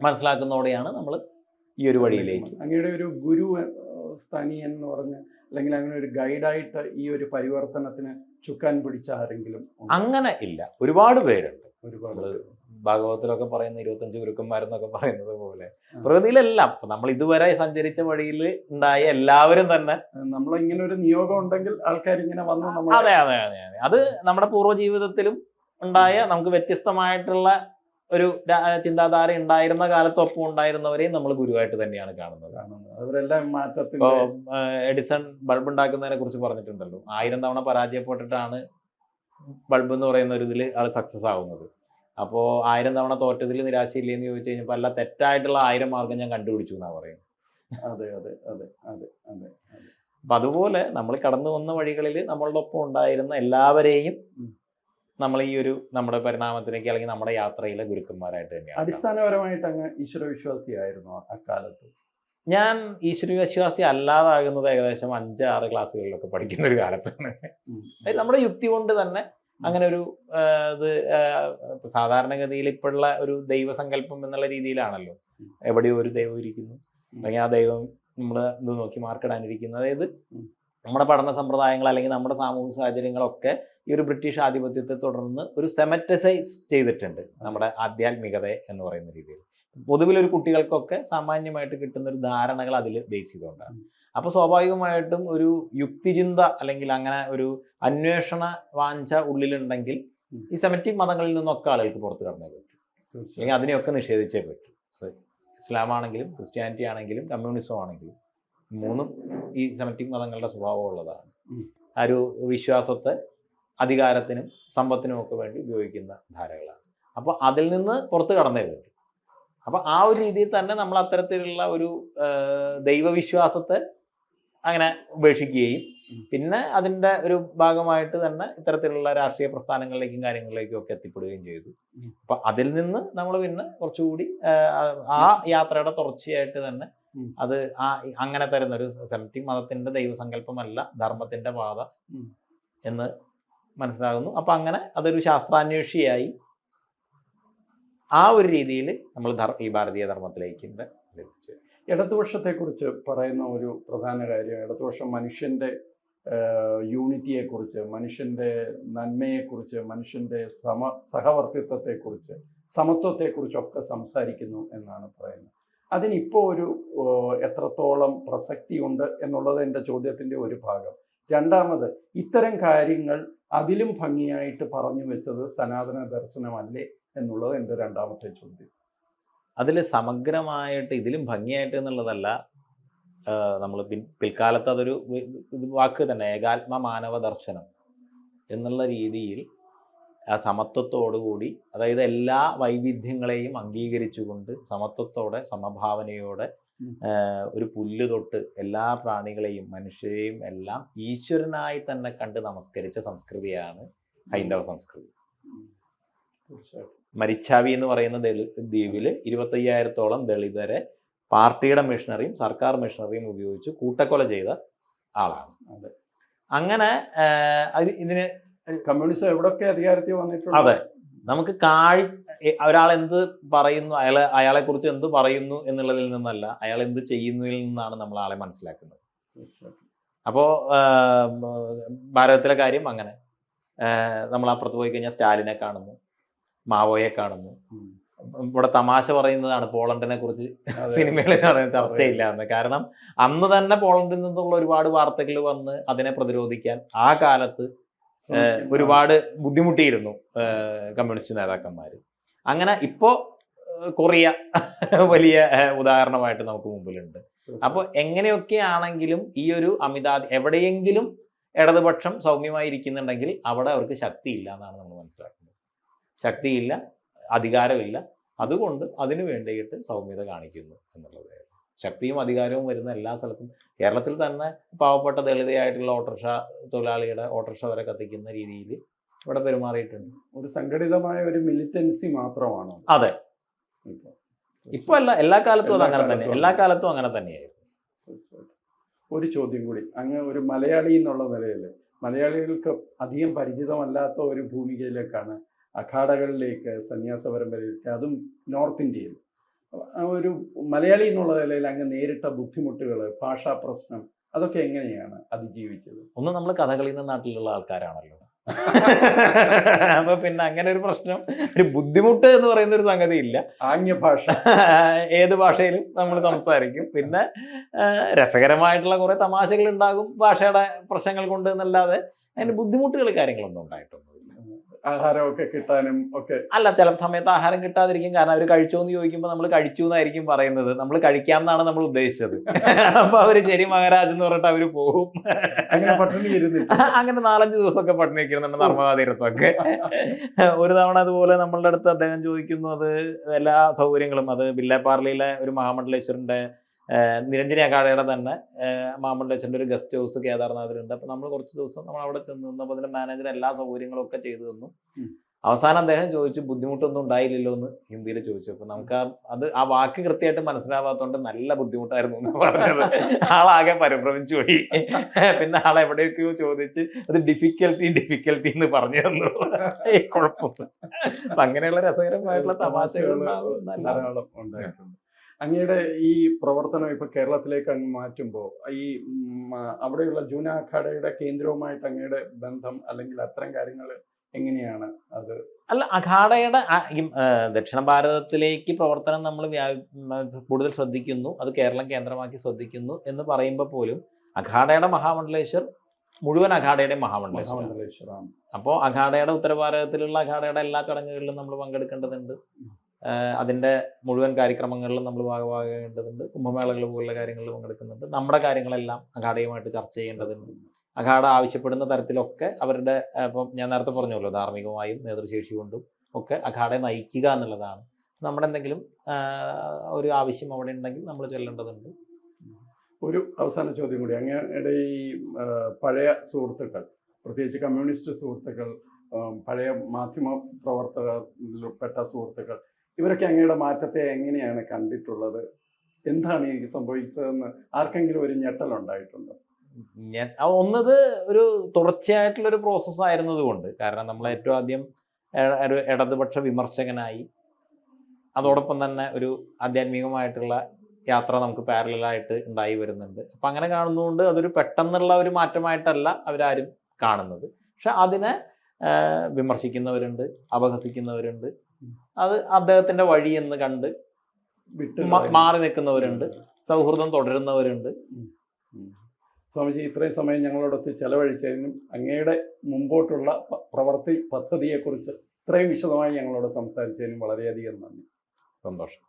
മനസ്സിലാക്കുന്നതോടെയാണ് നമ്മൾ ഈ ഒരു വഴിയിലേക്ക്. അങ്ങയുടെ ഒരു ഗുരു സ്ഥാനീയൻ എന്ന് പറഞ്ഞ് അല്ലെങ്കിൽ അങ്ങനെ ഒരു ഗൈഡായിട്ട് ഈ ഒരു പരിവർത്തനത്തിന് ചുക്കാൻ പിടിച്ച ആരെങ്കിലും? അങ്ങനെ ഇല്ല, ഒരുപാട് പേരുണ്ട്. ഒരുപാട് ഭാഗവതത്തിലൊക്കെ പറയുന്ന 25 ഗുരുക്കന്മാരെന്നൊക്കെ പറയുന്നത് പോലെ പ്രകൃതിയിലെല്ലാം നമ്മൾ ഇതുവരെ സഞ്ചരിച്ച വഴിയിൽ ഉണ്ടായ എല്ലാവരും തന്നെ നമ്മളിങ്ങനെ ഒരു നിയോഗം ഉണ്ടെങ്കിൽ ആൾക്കാർ ഇങ്ങനെ വന്ന് അതെ അതെ അതെ അതെ അത് നമ്മുടെ പൂർവ്വജീവിതത്തിലും ഉണ്ടായ നമുക്ക് വ്യത്യസ്തമായിട്ടുള്ള ഒരു ചിന്താധാര ഉണ്ടായിരുന്ന കാലത്തൊപ്പം ഉണ്ടായിരുന്നവരെയും നമ്മൾ ഗുരുവായിട്ട് തന്നെയാണ് കാണുന്നത്. അവരെല്ലാം മാറ്റത്തിൽ. ഇപ്പോൾ എഡിസൺ ബൾബ് ഉണ്ടാക്കുന്നതിനെ കുറിച്ച് പറഞ്ഞിട്ടുണ്ടല്ലോ, 1000 തവണ പരാജയപ്പെട്ടിട്ടാണ് ബൾബ് എന്ന് പറയുന്ന ഒരു ഇതിൽ ആൾ സക്സസ് ആവുന്നത്. അപ്പോൾ 1000 തവണ തോറ്റതിൽ നിരാശയില്ലേന്ന് ചോദിച്ചു കഴിഞ്ഞപ്പോൾ അല്ല, തെറ്റായിട്ടുള്ള 1000 മാർഗം ഞാൻ കണ്ടുപിടിച്ചു എന്നാണ് പറയുന്നത്. അതെ അതെ അതെ അതെ അതെ. അപ്പം അതുപോലെ നമ്മൾ കടന്നു വന്ന വഴികളിൽ നമ്മളുടെ ഒപ്പം ഉണ്ടായിരുന്ന എല്ലാവരെയും നമ്മൾ ഈ ഒരു നമ്മുടെ പരിണാമത്തിലേക്ക് അല്ലെങ്കിൽ നമ്മുടെ യാത്രയിലെ ഗുരുക്കന്മാരായിട്ട് തന്നെയാണ്. അടിസ്ഥാനപരമായിട്ട് അങ്ങ് ഈശ്വരവിശ്വാസിയായിരുന്നു അക്കാലത്ത്? ഞാൻ ഈശ്വരവിശ്വാസി അല്ലാതാകുന്നത് ഏകദേശം 5-6 ക്ലാസ്സുകളിലൊക്കെ പഠിക്കുന്ന ഒരു കാലത്താണ്. നമ്മുടെ യുക്തി കൊണ്ട് തന്നെ അങ്ങനെ ഒരു ഇത് സാധാരണഗതിയിൽ ഇപ്പോഴുള്ള ഒരു ദൈവസങ്കല്പം എന്നുള്ള രീതിയിലാണല്ലോ, എവിടെയോ ഒരു ദൈവം ഇരിക്കുന്നു അല്ലെങ്കിൽ ആ ദൈവം നമ്മൾ ഇത് നോക്കി മാർക്കിടാനിരിക്കുന്നു. അതായത് നമ്മുടെ പഠന സമ്പ്രദായങ്ങൾ അല്ലെങ്കിൽ നമ്മുടെ സാമൂഹിക സാഹചര്യങ്ങളൊക്കെ ഈ ഒരു ബ്രിട്ടീഷ് ആധിപത്യത്തെ തുടർന്ന് ഒരു സെമറ്റസൈസ് ചെയ്തിട്ടുണ്ട് നമ്മുടെ ആധ്യാത്മികതയെ എന്ന് പറയുന്ന രീതിയിൽ. പൊതുവിലൊരു കുട്ടികൾക്കൊക്കെ സാമാന്യമായിട്ട് കിട്ടുന്ന ഒരു ധാരണകൾ അതിൽ ബേസ് ചെയ്തുകൊണ്ടാണ്. അപ്പോൾ സ്വാഭാവികമായിട്ടും ഒരു യുക്തിചിന്ത അല്ലെങ്കിൽ അങ്ങനെ ഒരു അന്വേഷണ വാഞ്ച ഉള്ളിലുണ്ടെങ്കിൽ ഈ സെമറ്റിക് മതങ്ങളിൽ നിന്നൊക്കെ ആളുകൾക്ക് പുറത്ത് കടന്നേ പറ്റും, അല്ലെങ്കിൽ അതിനെയൊക്കെ നിഷേധിച്ചേ പറ്റും. ഇസ്ലാം ആണെങ്കിലും ക്രിസ്ത്യാനിറ്റി ആണെങ്കിലും കമ്മ്യൂണിസം ആണെങ്കിലും മൂന്നും ഈ സെമറ്റിക് മതങ്ങളുടെ സ്വഭാവം ഉള്ളതാണ്. ആ ഒരു വിശ്വാസത്തെ അധികാരത്തിനും സമ്പത്തിനും ഒക്കെ വേണ്ടി ഉപയോഗിക്കുന്ന ധാരകളാണ്. അപ്പോൾ അതിൽ നിന്ന് പുറത്ത് കടന്നേ പറ്റും. അപ്പോൾ ആ ഒരു രീതിയിൽ തന്നെ നമ്മൾ അത്തരത്തിലുള്ള ഒരു ദൈവവിശ്വാസത്തെ അങ്ങനെ ഉപേക്ഷിക്കുകയും പിന്നെ അതിൻ്റെ ഒരു ഭാഗമായിട്ട് തന്നെ ഇത്തരത്തിലുള്ള രാഷ്ട്രീയ പ്രസ്ഥാനങ്ങളിലേക്കും കാര്യങ്ങളിലേക്കും ഒക്കെ എത്തിപ്പെടുകയും ചെയ്തു. അപ്പം അതിൽ നിന്ന് നമ്മൾ പിന്നെ കുറച്ചുകൂടി ആ യാത്രയുടെ തുടർച്ചയായിട്ട് തന്നെ അത് അങ്ങനെ തരുന്നൊരു സെമറ്റിക് മതത്തിൻ്റെ ദൈവസങ്കല്പമല്ല ധർമ്മത്തിൻ്റെ പാത എന്ന് മനസ്സിലാകുന്നു. അപ്പം അങ്ങനെ അതൊരു ശാസ്ത്രാന്വേഷിയായി ആ ഒരു രീതിയിൽ നമ്മൾ ഈ ഭാരതീയ ധർമ്മത്തിലേക്ക് ലഭിച്ചു. ഇടതുപക്ഷത്തെക്കുറിച്ച് പറയുന്ന ഒരു പ്രധാന കാര്യം, ഇടതുപക്ഷം മനുഷ്യൻ്റെ യൂണിറ്റിയെക്കുറിച്ച്, മനുഷ്യൻ്റെ നന്മയെക്കുറിച്ച്, മനുഷ്യൻ്റെ സഹവർത്തിത്വത്തെക്കുറിച്ച്, സമത്വത്തെക്കുറിച്ചൊക്കെ സംസാരിക്കുന്നു എന്നാണ് പറയുന്നത്. അതിനിപ്പോൾ ഒരു എത്രത്തോളം പ്രസക്തിയുണ്ട് എന്നുള്ളത് എൻ്റെ ചോദ്യത്തിൻ്റെ ഒരു ഭാഗം. രണ്ടാമത്, ഇത്തരം കാര്യങ്ങൾ അതിലും ഭംഗിയായിട്ട് പറഞ്ഞു വെച്ചത് സനാതന ദർശനമല്ലേ എന്നുള്ളത് എൻ്റെ രണ്ടാമത്തെ ചോദ്യം. അതിൽ സമഗ്രമായിട്ട് ഇതിലും ഭംഗിയായിട്ട് എന്നുള്ളതല്ല, നമ്മൾ പിൽക്കാലത്ത് അതൊരു വാക്ക് തന്നെ, ഏകാത്മ മാനവ ദർശനം എന്നുള്ള രീതിയിൽ ആ സമത്വത്തോടുകൂടി, അതായത് എല്ലാ വൈവിധ്യങ്ങളെയും അംഗീകരിച്ചുകൊണ്ട് സമത്വത്തോടെ സമഭാവനയോടെ ഒരു പുല്ല് തൊട്ട് എല്ലാ പ്രാണികളെയും മനുഷ്യരെയും എല്ലാം ഈശ്വരനായി തന്നെ കണ്ട് നമസ്കരിച്ച സംസ്കൃതിയാണ് ഹൈന്ദവ സംസ്കൃതി. മരിച്ചാവി എന്ന് പറയുന്ന ദ്വീപിൽ 25,000-ഓളം ദളിതരെ പാർട്ടിയുടെ മിഷണറിയും സർക്കാർ മിഷണറിയും ഉപയോഗിച്ച് കൂട്ടക്കൊല ചെയ്ത ആളാണ്. അതെ, അങ്ങനെ ഇതിന് കമ്മ്യൂണിസം എവിടെയൊക്കെ അധികാരത്തിൽ വന്നിട്ടുണ്ട്. അതെ, നമുക്ക് ഒരാൾ എന്ത് പറയുന്നു, അയാളെ കുറിച്ച് എന്ത് പറയുന്നു എന്നുള്ളതിൽ നിന്നല്ല, അയാൾ എന്ത് ചെയ്യുന്നതിൽ നിന്നാണ് നമ്മൾ ആളെ മനസ്സിലാക്കുന്നത്. അപ്പോൾ ഭാരതത്തിലെ കാര്യം അങ്ങനെ, നമ്മൾ അപ്പുറത്ത് പോയി കഴിഞ്ഞാൽ സ്റ്റാലിനെ കാണുന്നു, മാവോയെ കാണുന്നു. ഇവിടെ തമാശ പറയുന്നതാണ് പോളണ്ടിനെ കുറിച്ച് സിനിമകളിൽ ചർച്ചയില്ല എന്ന്. കാരണം അന്ന് തന്നെ പോളണ്ടിൽ നിന്നുള്ള ഒരുപാട് വാർത്തകൾ വന്ന് അതിനെ പ്രതിരോധിക്കാൻ ആ കാലത്ത് ഒരുപാട് ബുദ്ധിമുട്ടിയിരുന്നു കമ്മ്യൂണിസ്റ്റ് നേതാക്കന്മാർ. അങ്ങനെ ഇപ്പോൾ കൊറിയ വലിയ ഉദാഹരണമായിട്ട് നമുക്ക് മുമ്പിലുണ്ട്. അപ്പോൾ എങ്ങനെയൊക്കെ ആണെങ്കിലും ഈ ഒരു എവിടെയെങ്കിലും ഇടതുപക്ഷം സൗമ്യമായിരിക്കുന്നുണ്ടെങ്കിൽ അവിടെ അവർക്ക് ശക്തിയില്ല എന്നാണ് നമ്മൾ മനസ്സിലാക്കുന്നത്. ശക്തിയില്ല, അധികാരമില്ല, അതുകൊണ്ട് അതിനു വേണ്ടിയിട്ട് സൗമ്യത കാണിക്കുന്നു എന്നുള്ളത്. ശക്തിയും അധികാരവും വരുന്ന എല്ലാ സ്ഥലത്തും, കേരളത്തിൽ തന്നെ പാവപ്പെട്ട ദളിതയായിട്ടുള്ള ഓട്ടോറിക്ഷ തൊഴിലാളിയുടെ ഓട്ടോറിക്ഷ വരെ കത്തിക്കുന്ന രീതിയിൽ ഇവിടെ പെരുമാറിയിട്ടുണ്ട്. ഒരു സംഘടിതമായ ഒരു മിലിറ്റൻസി മാത്രമാണ്. അതെ, ഇപ്പൊ എല്ലാ കാലത്തും അത് അങ്ങനെ തന്നെ, എല്ലാ കാലത്തും അങ്ങനെ തന്നെയായിരുന്നു. ഒരു ചോദ്യം കൂടി, അങ്ങ് ഒരു മലയാളി എന്നുള്ള നിലയിൽ മലയാളികൾക്ക് അധികം പരിചിതമല്ലാത്ത ഒരു ഭൂമികയിലേക്കാണ്, അഖാഡകളിലേക്ക്, സന്യാസ പരമ്പരയിലേക്ക്, അതും നോർത്ത് ഇന്ത്യയിൽ. ഒരു മലയാളി എന്നുള്ള നിലയിൽ അങ്ങ് നേരിട്ട ബുദ്ധിമുട്ടുകൾ, ഭാഷാ പ്രശ്നം, അതൊക്കെ എങ്ങനെയാണ് അതിജീവിച്ചത്? ഒന്ന്, നമ്മൾ കഥകളിൽ നിന്ന് നാട്ടിലുള്ള ആൾക്കാരാണല്ലോ. അപ്പൊ പിന്നെ അങ്ങനെ ഒരു പ്രശ്നം, ഒരു ബുദ്ധിമുട്ട് എന്ന് പറയുന്ന ഒരു സംഗതി ഇല്ല. ആംഗ്യ ഭാഷ ഏത് ഭാഷയിലും നമ്മൾ സംസാരിക്കും. പിന്നെ രസകരമായിട്ടുള്ള കുറെ തമാശകൾ ഉണ്ടാകും ഭാഷയുടെ പ്രശ്നങ്ങൾ കൊണ്ട് എന്നല്ലാതെ അതിന് ബുദ്ധിമുട്ടുകൾ കാര്യങ്ങളൊന്നും ഉണ്ടായിട്ടൊന്നുമില്ല. ആഹാരമൊക്കെ കിട്ടാനും ഒക്കെ അല്ല, ചില സമയത്ത് ആഹാരം കിട്ടാതിരിക്കും. കാരണം അവർ കഴിച്ചോ എന്ന് ചോദിക്കുമ്പോൾ നമ്മൾ കഴിച്ചു എന്നായിരിക്കും പറയുന്നത്. നമ്മൾ കഴിക്കാം എന്നാണ് നമ്മൾ ഉദ്ദേശിച്ചത്. അപ്പൊ അവര് ശരി മഹാരാജ് എന്ന് പറഞ്ഞിട്ട് അവര് പോകും. അങ്ങനെ പട്ടിണി ഇരുന്നില്ല. അങ്ങനെ 4-5 ദിവസമൊക്കെ പട്ടിണി വെക്കുന്നുണ്ട് നർമ്മദാതീരത്തൊക്കെ. ഒരു തവണ അതുപോലെ നമ്മളുടെ അടുത്ത് അദ്ദേഹം ചോദിക്കുന്നു, അത് എല്ലാ സൗകര്യങ്ങളും, അത് വില്ലേപ്പാർലിയിലെ ഒരു മഹാമണ്ഡലേശ്വരന്റെ നിരഞ്ജനി അഖാഡയുടെ തന്നെ മഹാമണ്ഡലേശ്വരന്റെ ഒരു ഗസ്റ്റ് ഹൗസ് കേദാർനാഥിലുണ്ട്. അപ്പൊ നമ്മൾ കുറച്ച് ദിവസം നമ്മൾ അവിടെ ചെന്ന് നിന്നപ്പോൾ അതിന്റെ മാനേജർ എല്ലാ സൗകര്യങ്ങളും ഒക്കെ ചെയ്തു തന്നു. അവസാനം അദ്ദേഹം ചോദിച്ചു, ബുദ്ധിമുട്ടൊന്നും ഉണ്ടായില്ലല്ലോ എന്ന് ഹിന്ദിയിൽ ചോദിച്ചു. അപ്പൊ നമുക്ക് ആ വാക്ക് കൃത്യമായിട്ട് മനസ്സിലാവാത്തോണ്ട് നല്ല ബുദ്ധിമുട്ടായിരുന്നു എന്ന് പറഞ്ഞത്. ആളാകെ പരിഭ്രമിച്ചു പോയി. പിന്നെ ആളെ എവിടെയൊക്കെയോ ചോദിച്ച് അത് ഡിഫിക്കൽട്ടി എന്ന് പറഞ്ഞു തന്നു. കുഴപ്പമില്ല. അപ്പൊ അങ്ങനെയുള്ള രസകരമായിട്ടുള്ള തമാശകൾ ധാരാളം ഉണ്ടായിട്ടുണ്ട്. അങ്ങയുടെ ഈ പ്രവർത്തനം ഇപ്പൊ കേരളത്തിലേക്ക് അങ്ങ് മാറ്റുമ്പോൾ ഈ അവിടെയുള്ള ജൂന അഖാഡയുടെ കേന്ദ്രവുമായിട്ട് അങ്ങയുടെ ബന്ധം അല്ലെങ്കിൽ അത്തരം കാര്യങ്ങൾ എങ്ങനെയാണ്? അത് അല്ല, അഖാഡയുടെ ദക്ഷിണ ഭാരതത്തിലേക്ക് പ്രവർത്തനം നമ്മൾ കൂടുതൽ ശ്രദ്ധിക്കുന്നു, അത് കേരളം കേന്ദ്രമാക്കി ശ്രദ്ധിക്കുന്നു എന്ന് പറയുമ്പോൾ പോലും അഖാഡയുടെ മഹാമണ്ഡലേശ്വർ മുഴുവൻ അഖാഡയുടെ മഹാമണ്ഡലേശ്വരാണ്. അപ്പോൾ അഖാഡയുടെ ഉത്തരഭാരതത്തിലുള്ള അഖാഡയുടെ എല്ലാ ചടങ്ങുകളിലും നമ്മൾ പങ്കെടുക്കേണ്ടതുണ്ട്. അതിൻ്റെ മുഴുവൻ കാര്യക്രമങ്ങളിലും നമ്മൾ ഭാഗമാകേണ്ടതുണ്ട്. കുംഭമേളകൾ പോലുള്ള കാര്യങ്ങളിൽ പങ്കെടുക്കുന്നുണ്ട്. നമ്മുടെ കാര്യങ്ങളെല്ലാം അഖാഡയുമായിട്ട് ചർച്ച ചെയ്യേണ്ടതുണ്ട്. അഖാഡ ആവശ്യപ്പെടുന്ന തരത്തിലൊക്കെ അവരുടെ, ഇപ്പം ഞാൻ നേരത്തെ പറഞ്ഞല്ലോ, ധാർമ്മികമായും നേതൃശേഷി കൊണ്ടും ഒക്കെ അഖാഡയെ നയിക്കുക എന്നുള്ളതാണ്. നമ്മുടെ എന്തെങ്കിലും ഒരു ആവശ്യം അവിടെ ഉണ്ടെങ്കിൽ നമ്മൾ ചെല്ലേണ്ടതുണ്ട്. ഒരു അവസാന ചോദ്യം കൂടി, അങ്ങയുടെ ഈ പഴയ സുഹൃത്തുക്കൾ, പ്രത്യേകിച്ച് കമ്മ്യൂണിസ്റ്റ് സുഹൃത്തുക്കൾ, പഴയ മാധ്യമ പ്രവർത്തകരിൽപ്പെട്ട സുഹൃത്തുക്കൾ, ഇവരൊക്കെ അങ്ങയുടെ മാറ്റത്തെ എങ്ങനെയാണ് കണ്ടിട്ടുള്ളത്? എന്താണ് ഈ സംഭവിച്ചതെന്ന് ആർക്കെങ്കിലും ഒരു ഞെട്ടലുണ്ടായിട്ടുണ്ടോ? ഒന്നത് ഒരു തുടർച്ചയായിട്ടുള്ളൊരു പ്രോസസ്സായിരുന്നത് കൊണ്ട്, കാരണം നമ്മൾ ഏറ്റവും ആദ്യം ഒരു ഇടതുപക്ഷ വിമർശകനായി അതോടൊപ്പം തന്നെ ഒരു ആധ്യാത്മികമായിട്ടുള്ള യാത്ര നമുക്ക് പാരലായിട്ട് ഉണ്ടായി വരുന്നുണ്ട്. അപ്പം അങ്ങനെ കാണുന്നതുകൊണ്ട് അതൊരു പെട്ടെന്നുള്ള ഒരു മാറ്റമായിട്ടല്ല അവരാരും കാണുന്നത്. പക്ഷെ അതിനെ വിമർശിക്കുന്നവരുണ്ട്, അപഹസിക്കുന്നവരുണ്ട്, അത് അദ്ദേഹത്തിൻ്റെ വഴി എന്ന് കണ്ട് മാറി നിൽക്കുന്നവരുണ്ട്, സൗഹൃദം തുടരുന്നവരുണ്ട്. സ്വാമിജി, ഇത്രയും സമയം ഞങ്ങളോടൊത്ത് ചെലവഴിച്ചതിനും അങ്ങയുടെ മുമ്പോട്ടുള്ള പ്രവൃത്തി പദ്ധതിയെക്കുറിച്ച് ഇത്രയും വിശദമായി ഞങ്ങളോട് സംസാരിച്ചതിനും വളരെയധികം നന്ദി. സന്തോഷം.